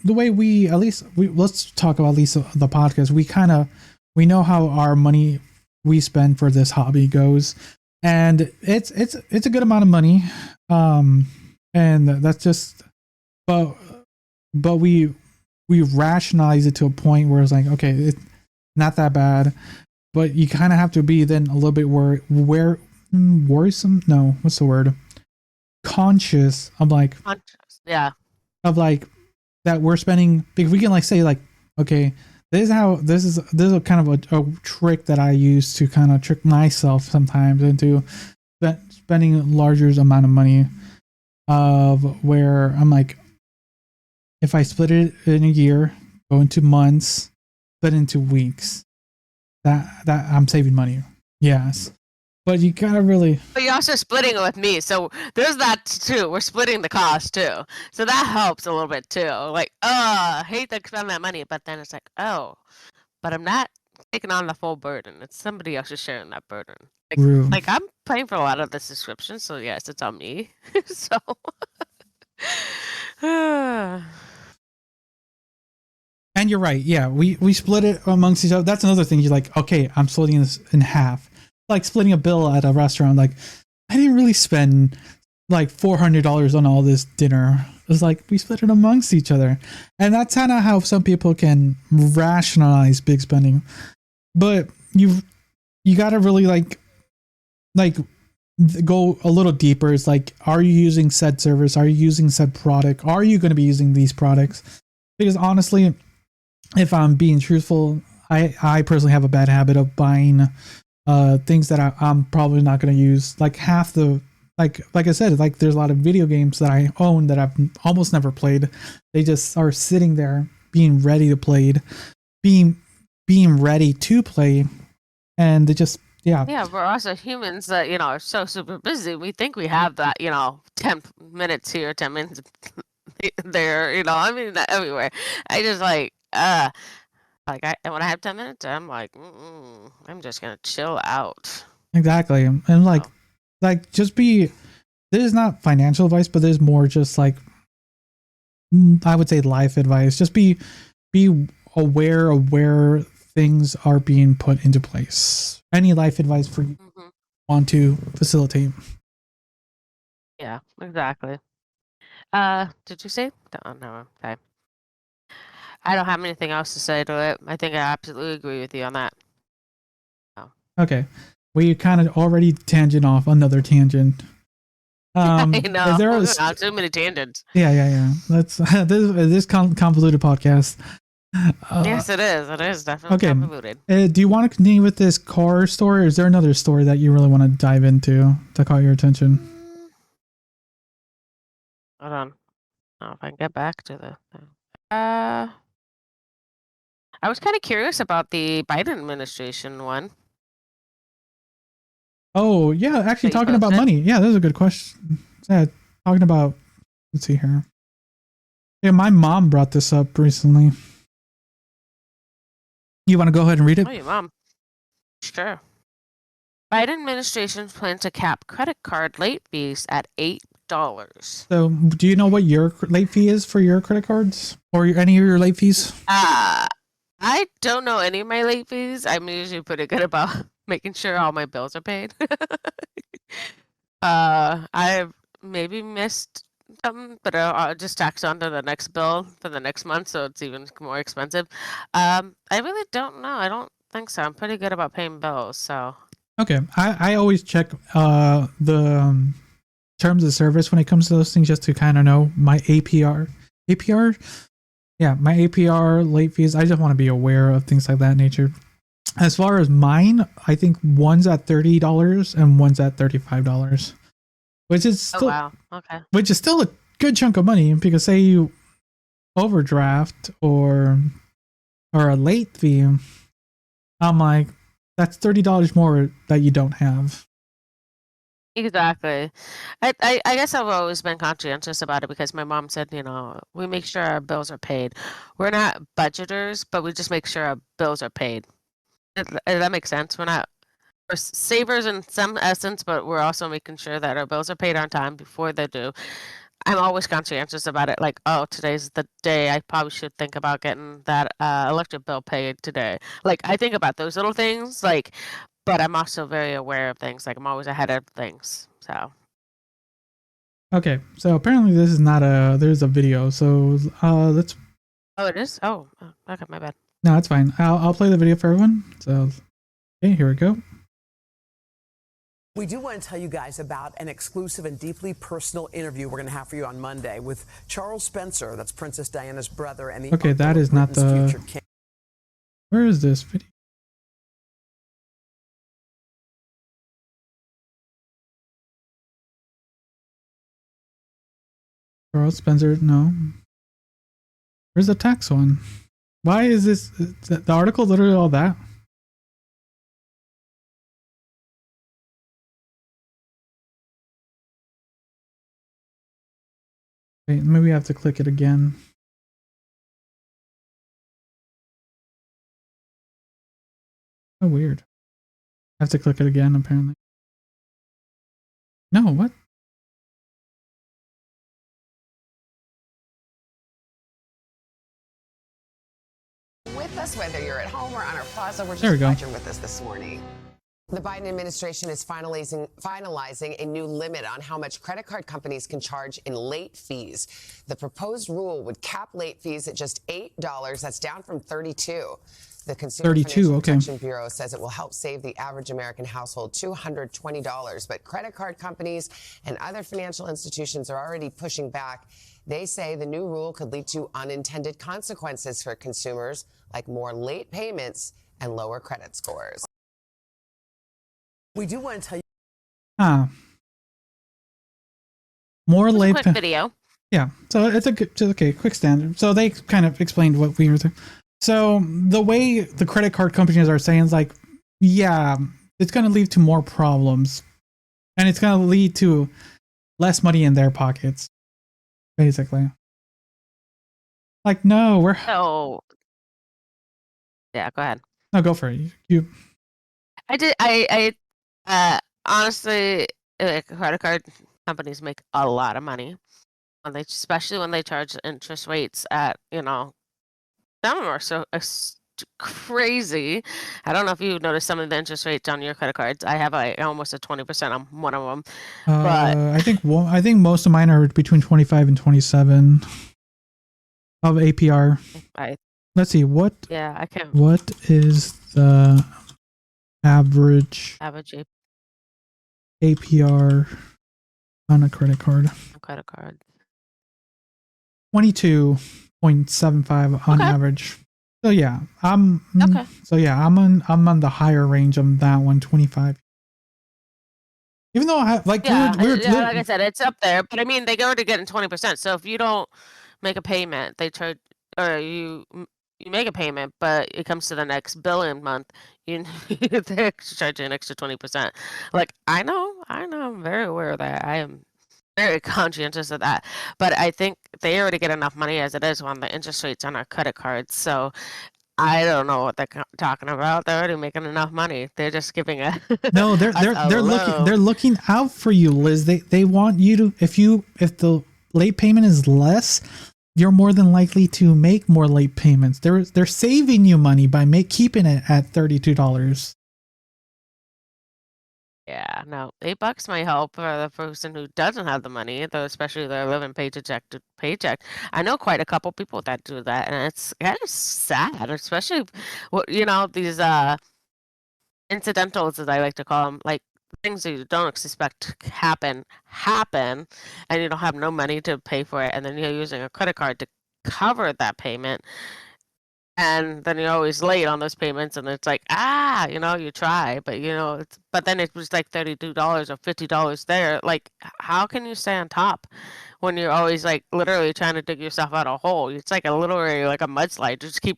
the way let's talk about at least the podcast. We know how our money we spend for this hobby goes, and it's a good amount of money. And that's just, but we rationalize it to a point where it's like, okay, it's not that bad, but you kind of have to be then a little bit worrisome. No, what's the word? Conscious. Yeah. Of like that we're spending, because we can like say like, okay, this is a kind of a trick that I use to kind of trick myself sometimes into spending a larger amount of money, of where I'm like, if I split it in a year, go into months, split into weeks, that I'm saving money. Yes. But you gotta really. But you're also splitting it with me, so there's that too. We're splitting the cost too, so that helps a little bit too. Like, I hate to spend that money, but then it's like, but I'm not taking on the full burden. It's somebody else who's sharing that burden. Like I'm paying for a lot of the subscriptions, so yes, it's on me. So. And you're right. Yeah, we split it amongst each other. That's another thing. You're like, okay, I'm splitting this in half. Like splitting a bill at a restaurant. Like, I didn't really spend like $400 on all this dinner. It's like we split it amongst each other, and that's kind of how some people can rationalize big spending. But you got to really like go a little deeper. It's like, are you using said service? Are you using said product? Are you going to be using these products? Because honestly, if I'm being truthful, I personally have a bad habit of buying things that I'm probably not going to use. Like half the, like I said, like there's a lot of video games that I own that I've almost never played. They just are sitting there being ready to play, being ready to play, and they just, yeah, we're also humans that are so super busy. We think we have that 10 minutes here, 10 minutes there. I mean, everywhere. I just like when I have 10 minutes, I'm like, I'm just gonna chill out. Exactly. And like just be. This is not financial advice, but there's more just like, I would say, life advice. Just be aware of where things are being put into place. Any life advice for you want to facilitate? Yeah, exactly. Did you say? Oh, no. Okay. I don't have anything else to say to it. I think I absolutely agree with you on that. Oh. Okay. We kind of already tangent off another tangent. I know. Not too many tangents. Yeah. That's this convoluted podcast. Yes, it is. It is definitely convoluted. Do you want to continue with this car story, or is there another story that you really want to dive into that caught your attention? Hold on. Oh, if I can get back to the I was kind of curious about the Biden administration one Oh, yeah, actually that you talking about posted. money. Yeah, that's a good question. Yeah, talking about, let's see here. Yeah, my mom brought this up recently. You want to go ahead and read it? Oh, your mom. Sure. Biden administration plans to cap credit card late fees at $8. So, do you know what your late fee is for your credit cards or any of your late fees? I don't know any of my late fees. I'm usually pretty good about making sure all my bills are paid. I've maybe missed something, but I'll just tax on to the next bill for the next month, so it's even more expensive. I really don't know. I don't think so. I'm pretty good about paying bills, so. Okay, I always check the terms of service when it comes to those things just to kind of know my APR. Yeah, my APR, late fees. I just want to be aware of things like that nature. As far as mine, I think one's at $30 and one's at $35, which is still, Oh wow, okay. which is still a good chunk of money because say you overdraft or a late fee, I'm like, that's $30 more that you don't have. Exactly. I guess I've always been conscientious about it because my mom said, we make sure our bills are paid. We're not budgeters, but we just make sure our bills are paid. That makes sense. We're savers in some essence, but we're also making sure that our bills are paid on time before they're due. I'm always conscientious about it. Like, oh, today's the day. I probably should think about getting that electric bill paid today. Like, I think about those little things. Like, but I'm also very aware of things. Like, I'm always ahead of things. So. Okay, so apparently this is not there's a video. So let's. Oh, it is. Oh, okay, my bad. No, that's fine. I'll play the video for everyone. So, okay, here we go. We do want to tell you guys about an exclusive and deeply personal interview we're going to have for you on Monday with Charles Spencer, that's Princess Diana's brother and the Okay, that is not the future king. Where is this video? Charles Spencer, no. Where's the tax one? Why is this the article literally all that? Wait, maybe I have to click it again. Oh, weird. I have to click it again, apparently. No, what? With us, whether you're at home or on our plaza, we're just glad you're with us this morning. The Biden administration is finalizing a new limit on how much credit card companies can charge in late fees. The proposed rule would cap late fees at just $8. That's down from $32. The Consumer Financial Protection Bureau says it will help save the average American household $220. But credit card companies and other financial institutions are already pushing back. They say the new rule could lead to unintended consequences for consumers, like more late payments and lower credit scores. We do want to tell you. More late. Quick video. Yeah. So it's a good, quick standard. So they kind of explained what we were doing. So the way the credit card companies are saying is like, yeah, it's going to lead to more problems and it's going to lead to less money in their pockets, basically. Like, no, we're. Oh. Yeah, go ahead. No, go for it. You. Honestly, credit card companies make a lot of money, especially when they charge interest rates at, some are so crazy. I don't know if you've noticed some of the interest rates on your credit cards. I have almost a 20% on one of them. But I think most of mine are between 25 and 27 of APR. Let's see what. Yeah, I can't. What is the average APR on a credit card? 22.75 on average. So yeah, I'm on the higher range of that one, 25. Even though I have, like, like I said, it's up there. But I mean, they already getting 20%. So if you don't make a payment, they charge, or you make a payment, but it comes to the next billing month, they charge you an extra 20%. Like, I know, I'm very aware of that. I am very conscientious of that. But I think they already get enough money as it is on the interest rates on our credit cards. So I don't know what they're talking about. They're already making enough money. They're just giving a no. They're looking out for you, Liz. They want you to, if the late payment is less, you're more than likely to make more late payments. They're saving you money by keeping it at $32. Yeah, no, $8 might help for the person who doesn't have the money, though, especially they're living paycheck to paycheck. I know quite a couple people that do that, and it's kind of sad, especially these incidentals, as I like to call them, like things that you don't expect to happen, and you don't have no money to pay for it, and then you're using a credit card to cover that payment. And then you're always late on those payments, and it's like, you try, but but then it was like $32 or $50 there. Like, how can you stay on top when you're always like literally trying to dig yourself out a hole? It's like literally like a mudslide. You just keep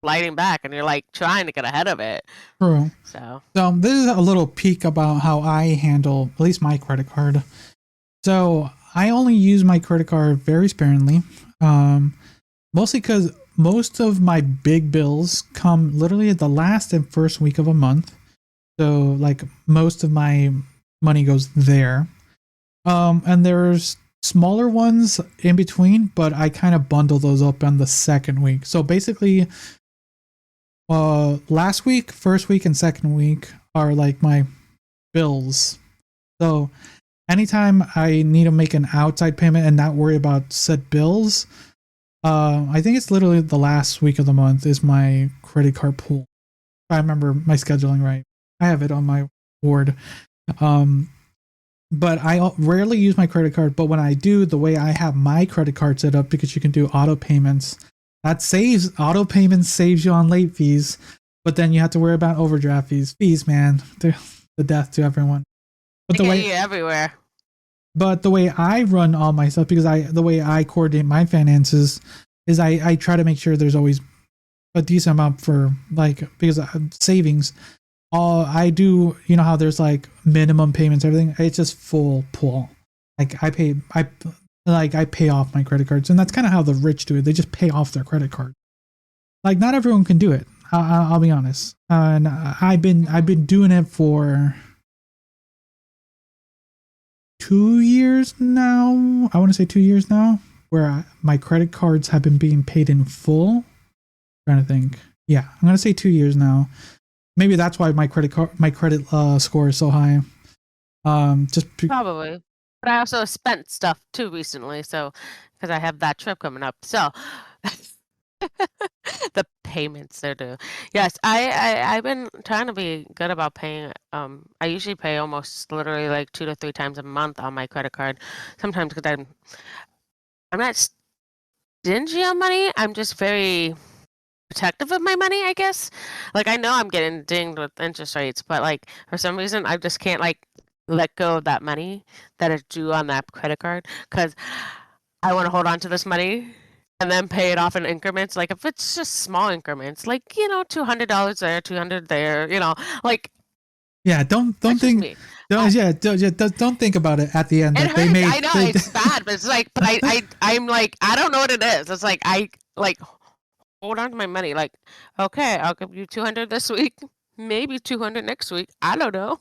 sliding back, and you're like trying to get ahead of it. True. So this is a little peek about how I handle at least my credit card. So I only use my credit card very sparingly, mostly because most of my big bills come literally at the last and first week of a month. So like most of my money goes there. And there's smaller ones in between, but I kind of bundle those up on the second week. So basically, last week, first week, and second week are like my bills. So anytime I need to make an outside payment and not worry about said bills, I think it's literally the last week of the month is my credit card pool. If I remember my scheduling right. I have it on my board. But I rarely use my credit card. But when I do, the way I have my credit card set up, because you can do auto payments, auto payments saves you on late fees. But then you have to worry about overdraft fees. Fees, man, they're the death to everyone. But they get you everywhere. But the way I run all my stuff, because the way I coordinate my finances is I try to make sure there's always a decent amount for because savings. I do, how there's like minimum payments, everything. It's just full pool. Like I pay off my credit cards, and that's kind of how the rich do it. They just pay off their credit card. Like not everyone can do it. I'll be honest. And I've been doing it for 2 years now. I want to say 2 years now, where my credit cards have been being paid in full. I'm trying to think. Yeah, I'm gonna say 2 years now. Maybe that's why my credit score is so high. Probably. But I also spent stuff too recently, so because I have that trip coming up. So the payments they're due. Yes, I've been trying to be good about paying. I usually pay almost literally like 2 to 3 times a month on my credit card. Sometimes because I'm not stingy on money. I'm just very protective of my money, I guess. Like I know I'm getting dinged with interest rates, but like for some reason I just can't like let go of that money that is due on that credit card, because I want to hold on to this money and then pay it off in increments. Like if it's just small increments, like $200 there, $200 there, like. Yeah, don't think. Don't think about it at the end. It hurts. I know it's bad, but it's like, but I'm like, I don't know what it is. It's like I like hold on to my money. Like, okay, I'll give you 200 this week, maybe 200 next week. I don't know.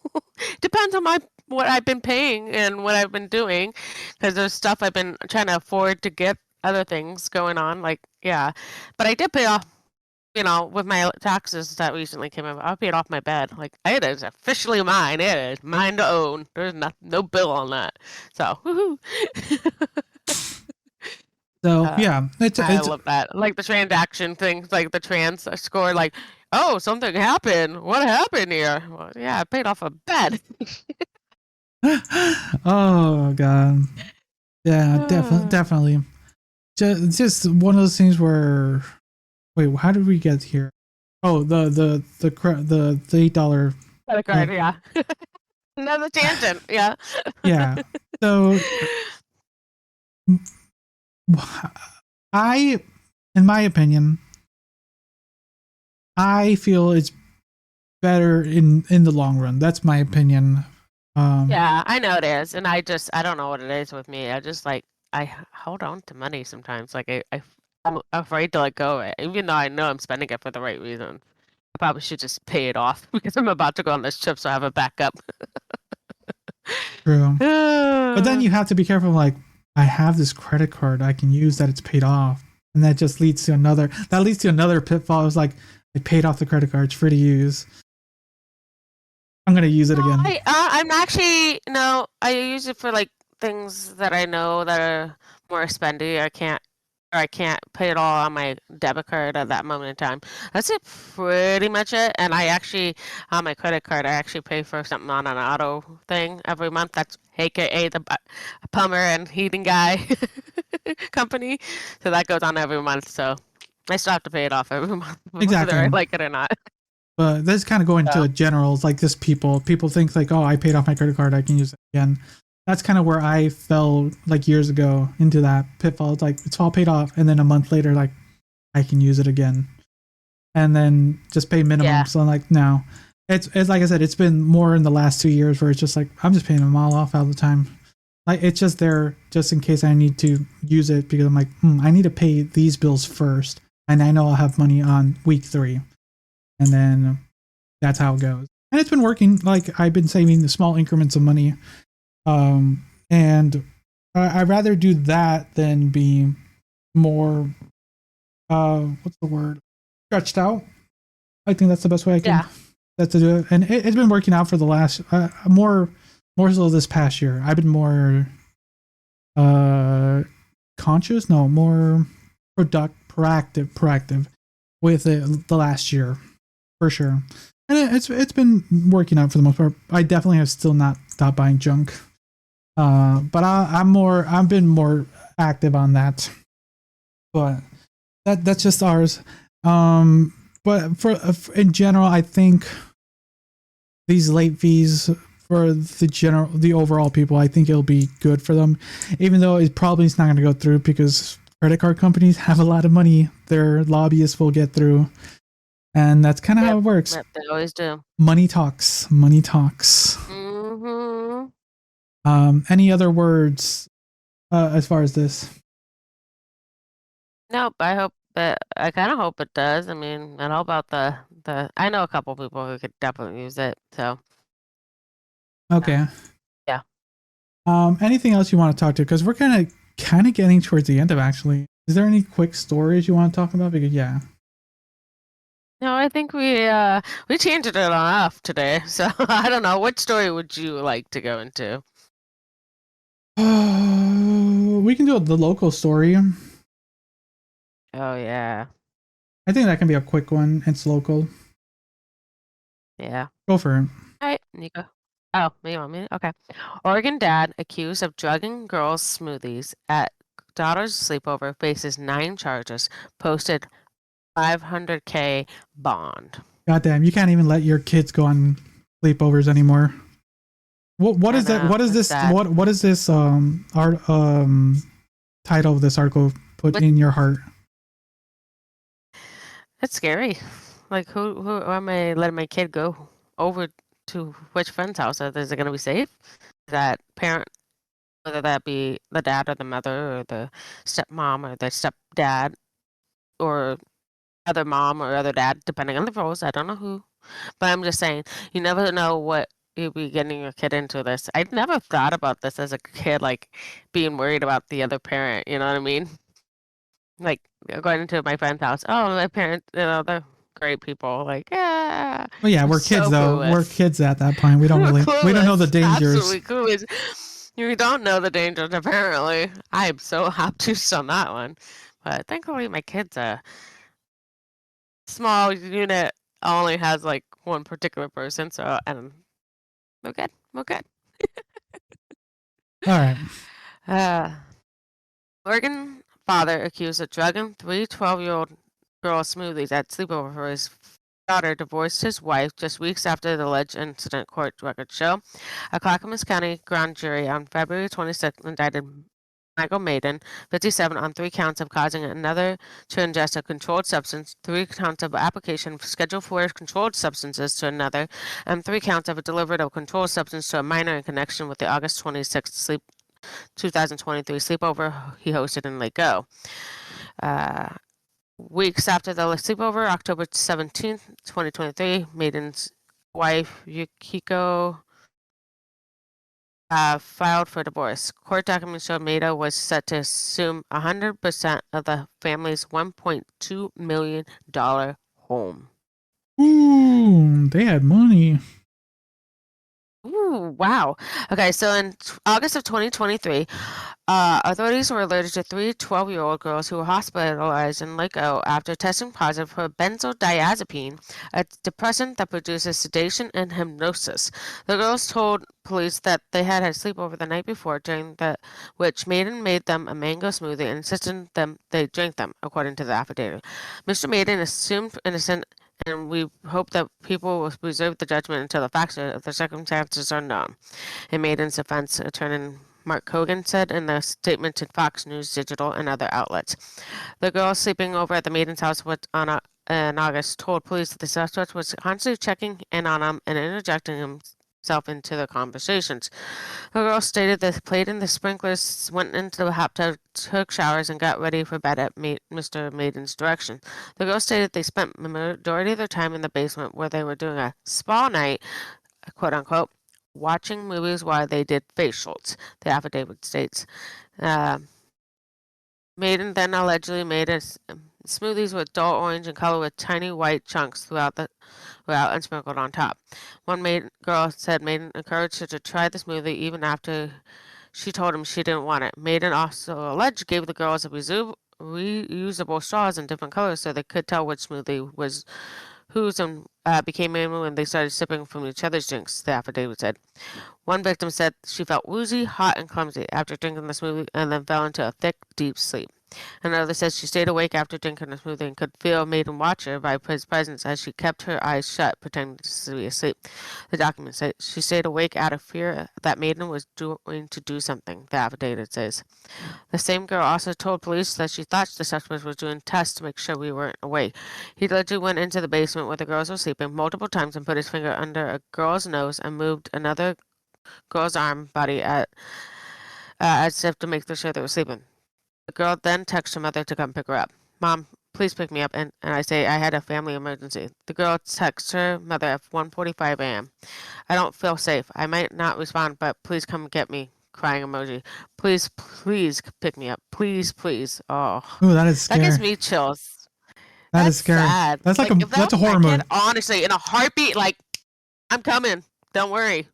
Depends on what I've been paying and what I've been doing, because there's stuff I've been trying to afford to get other things going on. Like, yeah, but I did pay off. With my taxes that recently came out, I paid off my bed. Like, it is officially mine. It is mine to own. There's no bill on that. So, woohoo. So, yeah. I love that. Like the transaction things, like the trans score, like, oh, something happened. What happened here? Well, yeah, I paid off a bed. Oh, God. Yeah, definitely. Just one of those things where... Wait, how did we get here? Oh, the $8 credit card, yeah. Another tangent. Yeah. Yeah. So in my opinion, I feel it's better in the long run. That's my opinion. Yeah, I know it is, and I don't know what it is with me. I hold on to money sometimes. I'm afraid to let go of it, even though I know I'm spending it for the right reason. I probably should just pay it off because I'm about to go on this trip, so I have a backup. True. But then you have to be careful. Like, I have this credit card I can use that it's paid off, and that just leads to another. That leads to another pitfall. It's like I paid off the credit card; it's free to use. I'm gonna use it again. I'm actually no. I use it for like things that I know that are more spendy. I can't pay it all on my debit card at that moment in time. That's it, pretty much it. And I actually, on my credit card, I actually pay for something on an auto thing every month. That's AKA the plumber and heating guy company. So that goes on every month. So I still have to pay it off every month, Exactly. whether I like it or not. But this kind of going to generals, like just people think like, oh, I paid off my credit card, I can use it again. That's kind of where I fell like years ago into that pitfall. It's like it's all paid off, and then a month later, like I can use it again, and then just pay minimum. Yeah. So I'm like, no, it's like I said, it's been more in the last 2 years where it's just like I'm just paying them all off all the time. Like it's just there just in case I need to use it because I'm like, I need to pay these bills first, and I know I'll have money on week 3, and then that's how it goes. And it's been working. Like I've been saving the small increments of money. And I'd rather do that than be more, what's the word? Stretched out. I think that's the best way I can that's to do it. And it's been working out for the last, more so this past year. I've been more, conscious. No, more proactive with it the last year for sure. And it's been working out for the most part. I definitely have still not stopped buying junk. But I've been more active on that. But that's just ours. But for in general, I think these late fees for the overall people, I think it'll be good for them, even though it probably is not going to go through because credit card companies have a lot of money their lobbyists will get through. And that's kind of how it works. Yep, they always do. Money talks. Mm-hmm. Any other words as far as this? Nope. I kind of hope it does. I mean, and how about the I know a couple people who could definitely use it. So. Okay. Yeah. Anything else you want to talk to? Because we're kind of getting towards the end of actually. Is there any quick stories you want to talk about? Because No, I think we changed it enough today. So I don't know. What story would you like to go into? We can do the local story. Oh yeah. I think that can be a quick one. It's local. Yeah. Go for it. All right, Nico. Oh, you want me? Okay. Oregon dad accused of drugging girls' smoothies at daughter's sleepover faces 9 charges. Posted $500K bond. Goddamn, you can't even let your kids go on sleepovers anymore. What is that? What is this? Sad. What is this title of this article put in your heart? That's scary. Like who am I letting my kid go over to which friend's house? Is it going to be safe? That parent, whether that be the dad or the mother or the stepmom or the stepdad or other mom or other dad, depending on the roles. I don't know who. But I'm just saying, you never know what you'll be getting your kid into this. I never thought about this as a kid, like being worried about the other parent, you know what I mean? Like going into my friend's house. Oh, my parents, they're great people. Like, yeah. Well, yeah, we're kids though. Clueless. We're kids at that point. We don't really, we don't know the dangers. Absolutely clueless. You don't know the dangers, apparently. I'm so obtuse on that one. But thankfully, my kids are small unit only has like one particular person, so and we're good. All right. Oregon father accused of drugging 3 12-year-old girl smoothies at sleepover for his daughter divorced his wife just weeks after the alleged incident, court records show. A Clackamas County grand jury on February 26th indicted Michael Maiden, 57, on 3 counts of causing another to ingest a controlled substance, 3 counts of application of Schedule 4 controlled substances to another, and 3 counts of a delivery of controlled substance to a minor in connection with the August 26th 2023 sleepover he hosted in Lake O. Weeks after the sleepover, October 17th, 2023, Maiden's wife, Yukiko, filed for divorce. Court documents show Maida was set to assume 100% of the family's $1.2 million home. Ooh, they had money. Ooh, wow. Okay, so in August of 2023, authorities were alerted to 3 12-year-old girls who were hospitalized in Lake O after testing positive for benzodiazepine, a depressant that produces sedation and hypnosis. The girls told police that they had a sleepover the night before, during which Maiden made them a mango smoothie and insisted they drink them, according to the affidavit. Mr. Maiden assumed innocent, and we hope that people will reserve the judgment until the facts of the circumstances are known. In Maiden's defense, attorney Mark Cogan said in the statement to Fox News Digital and other outlets. The girl sleeping over at the Maiden's house in August told police that the suspect was constantly checking in on them and interjecting himself into the conversations. The girl stated they played in the sprinklers, went into the hot tub, took showers, and got ready for bed at Mr. Maiden's direction. The girl stated they spent the majority of their time in the basement where they were doing a spa night, quote unquote, watching movies while they did facials, the affidavit states. Maiden then allegedly made smoothies with dull orange in color with tiny white chunks throughout and sprinkled on top. One girl said Maiden encouraged her to try the smoothie even after she told him she didn't want it. Maiden also alleged gave the girls reusable straws in different colors so they could tell which smoothie was whose, and became angry when they started sipping from each other's drinks, the affidavit said. One victim said she felt woozy, hot, and clumsy after drinking the smoothie and then fell into a thick, deep sleep. Another says she stayed awake after drinking the smoothie and could feel Maiden watch her by his presence as she kept her eyes shut, pretending to be asleep. The document said she stayed awake out of fear that Maiden was going to do something, the affidavit says. The same girl also told police that she thought the suspect was doing tests to make sure we weren't awake. He allegedly went into the basement where the girls were sleeping multiple times and put his finger under a girl's nose and moved another girl's body as if to make sure they were sleeping. The girl then texts her mother to come pick her up. Mom, please pick me up. And I say, I had a family emergency. The girl texts her mother at 1:45 a.m. I don't feel safe. I might not respond, but please come get me. Crying emoji. Please, please pick me up. Please, please. Oh. Ooh, that is scary. That gives me chills. That's scary. Sad. That's like that's a horror movie. Honestly, in a heartbeat, like, I'm coming. Don't worry.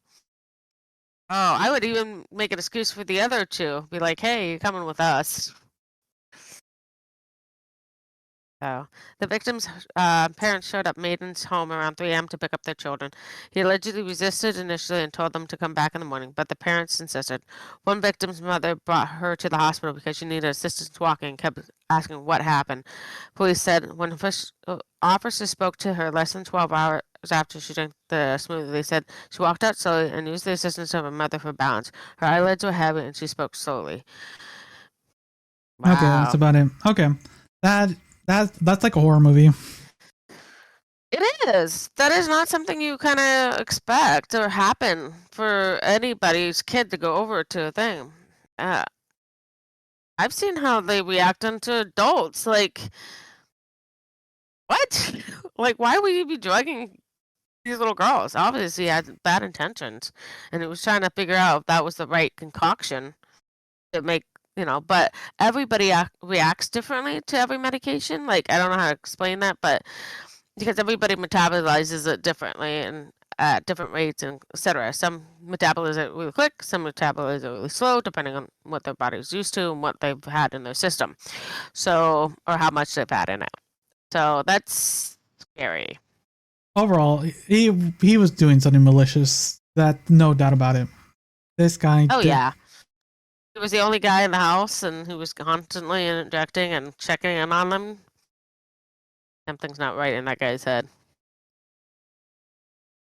Oh, I would even make an excuse for the other 2. Be like, hey, you're coming with us. Oh. The victim's parents showed up Maiden's home around 3 a.m. to pick up their children. He allegedly resisted initially and told them to come back in the morning, but the parents insisted. One victim's mother brought her to the hospital because she needed assistance walking and kept asking what happened. Police said when officers spoke to her less than 12 hours after she drank the smoothie, they said she walked out slowly and used the assistance of her mother for balance. Her eyelids were heavy and she spoke slowly. Wow. Okay, that's about it. Okay. That's like a horror movie. It is. That is not something you kind of expect or happen for anybody's kid to go over to a thing. I've seen how they react to adults. Like, what? Like, why would you be drugging these little girls? Obviously, he had bad intentions, and it was trying to figure out if that was the right concoction to make. But everybody reacts differently to every medication. Like, I don't know how to explain that, but because everybody metabolizes it differently and at different rates and etc. Some metabolize it really quick, some metabolize it really slow, depending on what their body's used to and what they've had in their system. So, or how much they've had in it. So that's scary. Overall, he was doing something malicious. That no doubt about it. This guy. Oh yeah. He was the only guy in the house, and he was constantly interjecting and checking in on them. Something's not right in that guy's head.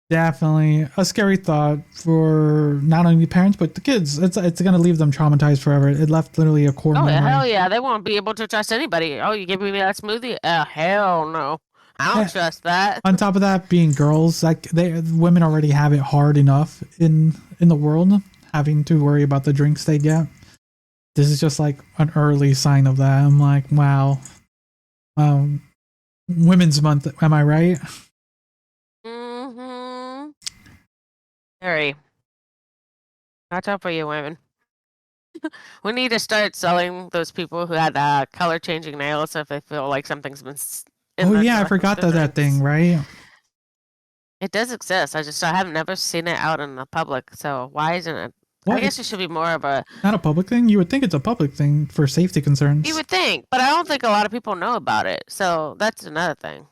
Definitely a scary thought for not only the parents but the kids. It's gonna leave them traumatized forever. It left literally a core memory. Hell yeah, they won't be able to trust anybody. Oh, you giving me that smoothie? Hell no, I don't trust that. On top of that, being girls, like women already have it hard enough in the world, having to worry about the drinks they get. This is just like an early sign of that. I'm like, wow. Women's Month, am I right? Mm-hmm. Harry, watch out for you, women. We need to start selling those people who had color changing nails if they feel like something's been. Oh yeah, I forgot that thing, right? It does exist. I have never seen it out in the public. So why isn't it? What? I guess it should be more of a... Not a public thing? You would think it's a public thing for safety concerns. You would think, but I don't think a lot of people know about it. So that's another thing.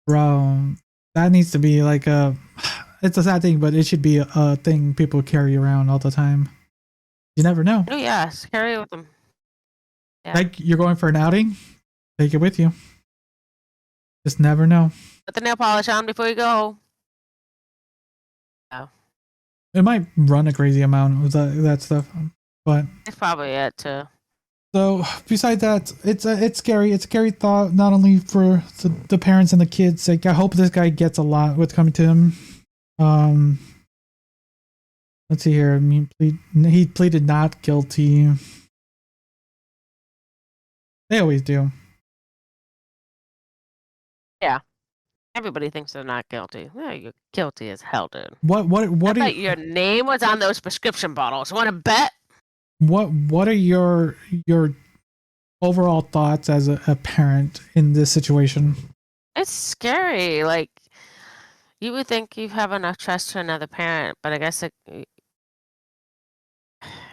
Bro, that needs to be like a... It's a sad thing, but it should be a thing people carry around all the time. You never know. Oh, yeah. Carry it with them. Yeah. Like, you're going for an outing? Take it with you. Just never know. Put the nail polish on before you go. Oh. It might run a crazy amount of that stuff, but it's probably it too. So besides that, it's scary. It's a scary thought, not only for the parents and the kids. Like, I hope this guy gets a lot with coming to him. Let's see here. I mean, he pleaded not guilty. They always do. Yeah. Everybody thinks they're not guilty. Yeah, you're guilty as hell, dude. What I bet your name was on those prescription bottles. Want to bet? What are your overall thoughts as a parent in this situation? It's scary. Like, you would think you have enough trust to another parent, but I guess you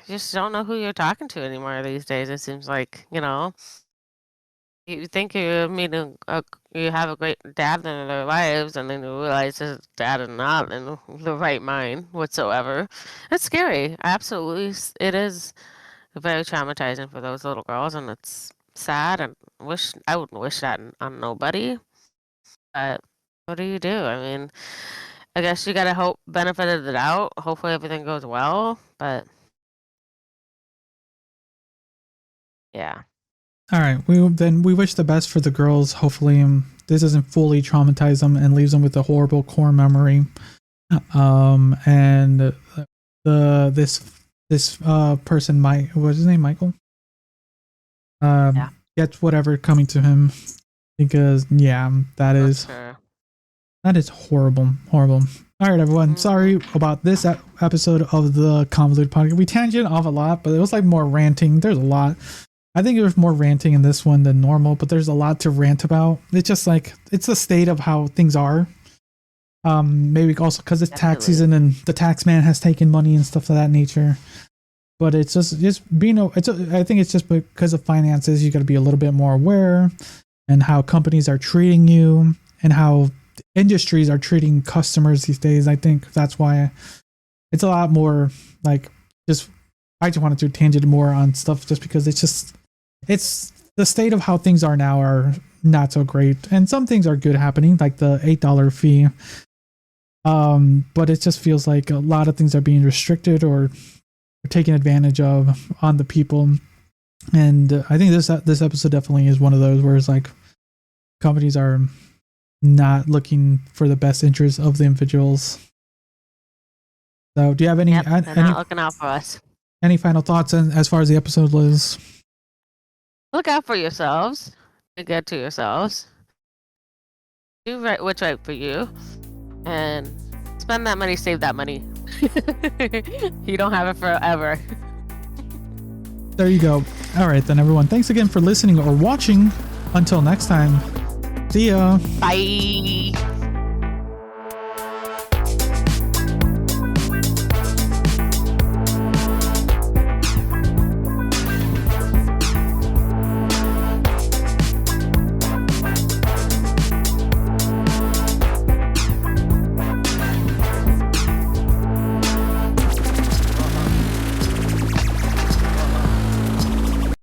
just don't know who you're talking to anymore these days. It seems like, you think you meeting you have a great dad in their lives, and then you realize his dad is not in the right mind whatsoever. It's scary. Absolutely, it is very traumatizing for those little girls, and it's sad. And I wouldn't wish that on nobody. But what do you do? I mean, I guess you gotta hope benefit of the doubt. Hopefully, everything goes well. But yeah. All right, we wish the best for the girls. Hopefully, this doesn't fully traumatize them and leaves them with a horrible core memory. And this person, what's his name, Michael? Gets whatever coming to him, because that is horrible. All right, everyone. Sorry about this episode of the Convoluted Podcast. We tangent off a lot, but it was like more ranting. There's a lot. I think there's more ranting in this one than normal, but there's a lot to rant about. It's just like, it's the state of how things are. Maybe also because it's tax season and the tax man has taken money and stuff of that nature. But it's just being, I think it's just because of finances, you got to be a little bit more aware, and how companies are treating you and how industries are treating customers these days. I think that's why it's a lot more like I just wanted to tangent more on stuff just because it's the state of how things are now are not so great, and some things are good happening, like the $8 fee. But it just feels like a lot of things are being restricted or taken advantage of on the people. And I think this episode definitely is one of those where it's like companies are not looking for the best interests of the individuals. So do you have any? Yep, they're not looking out for us. Any final thoughts as far as the episode was? Look out for yourselves. Be good to yourselves. Do what's right for you. And spend that money, save that money. You don't have it forever. There you go. All right, then, everyone. Thanks again for listening or watching. Until next time. See ya. Bye.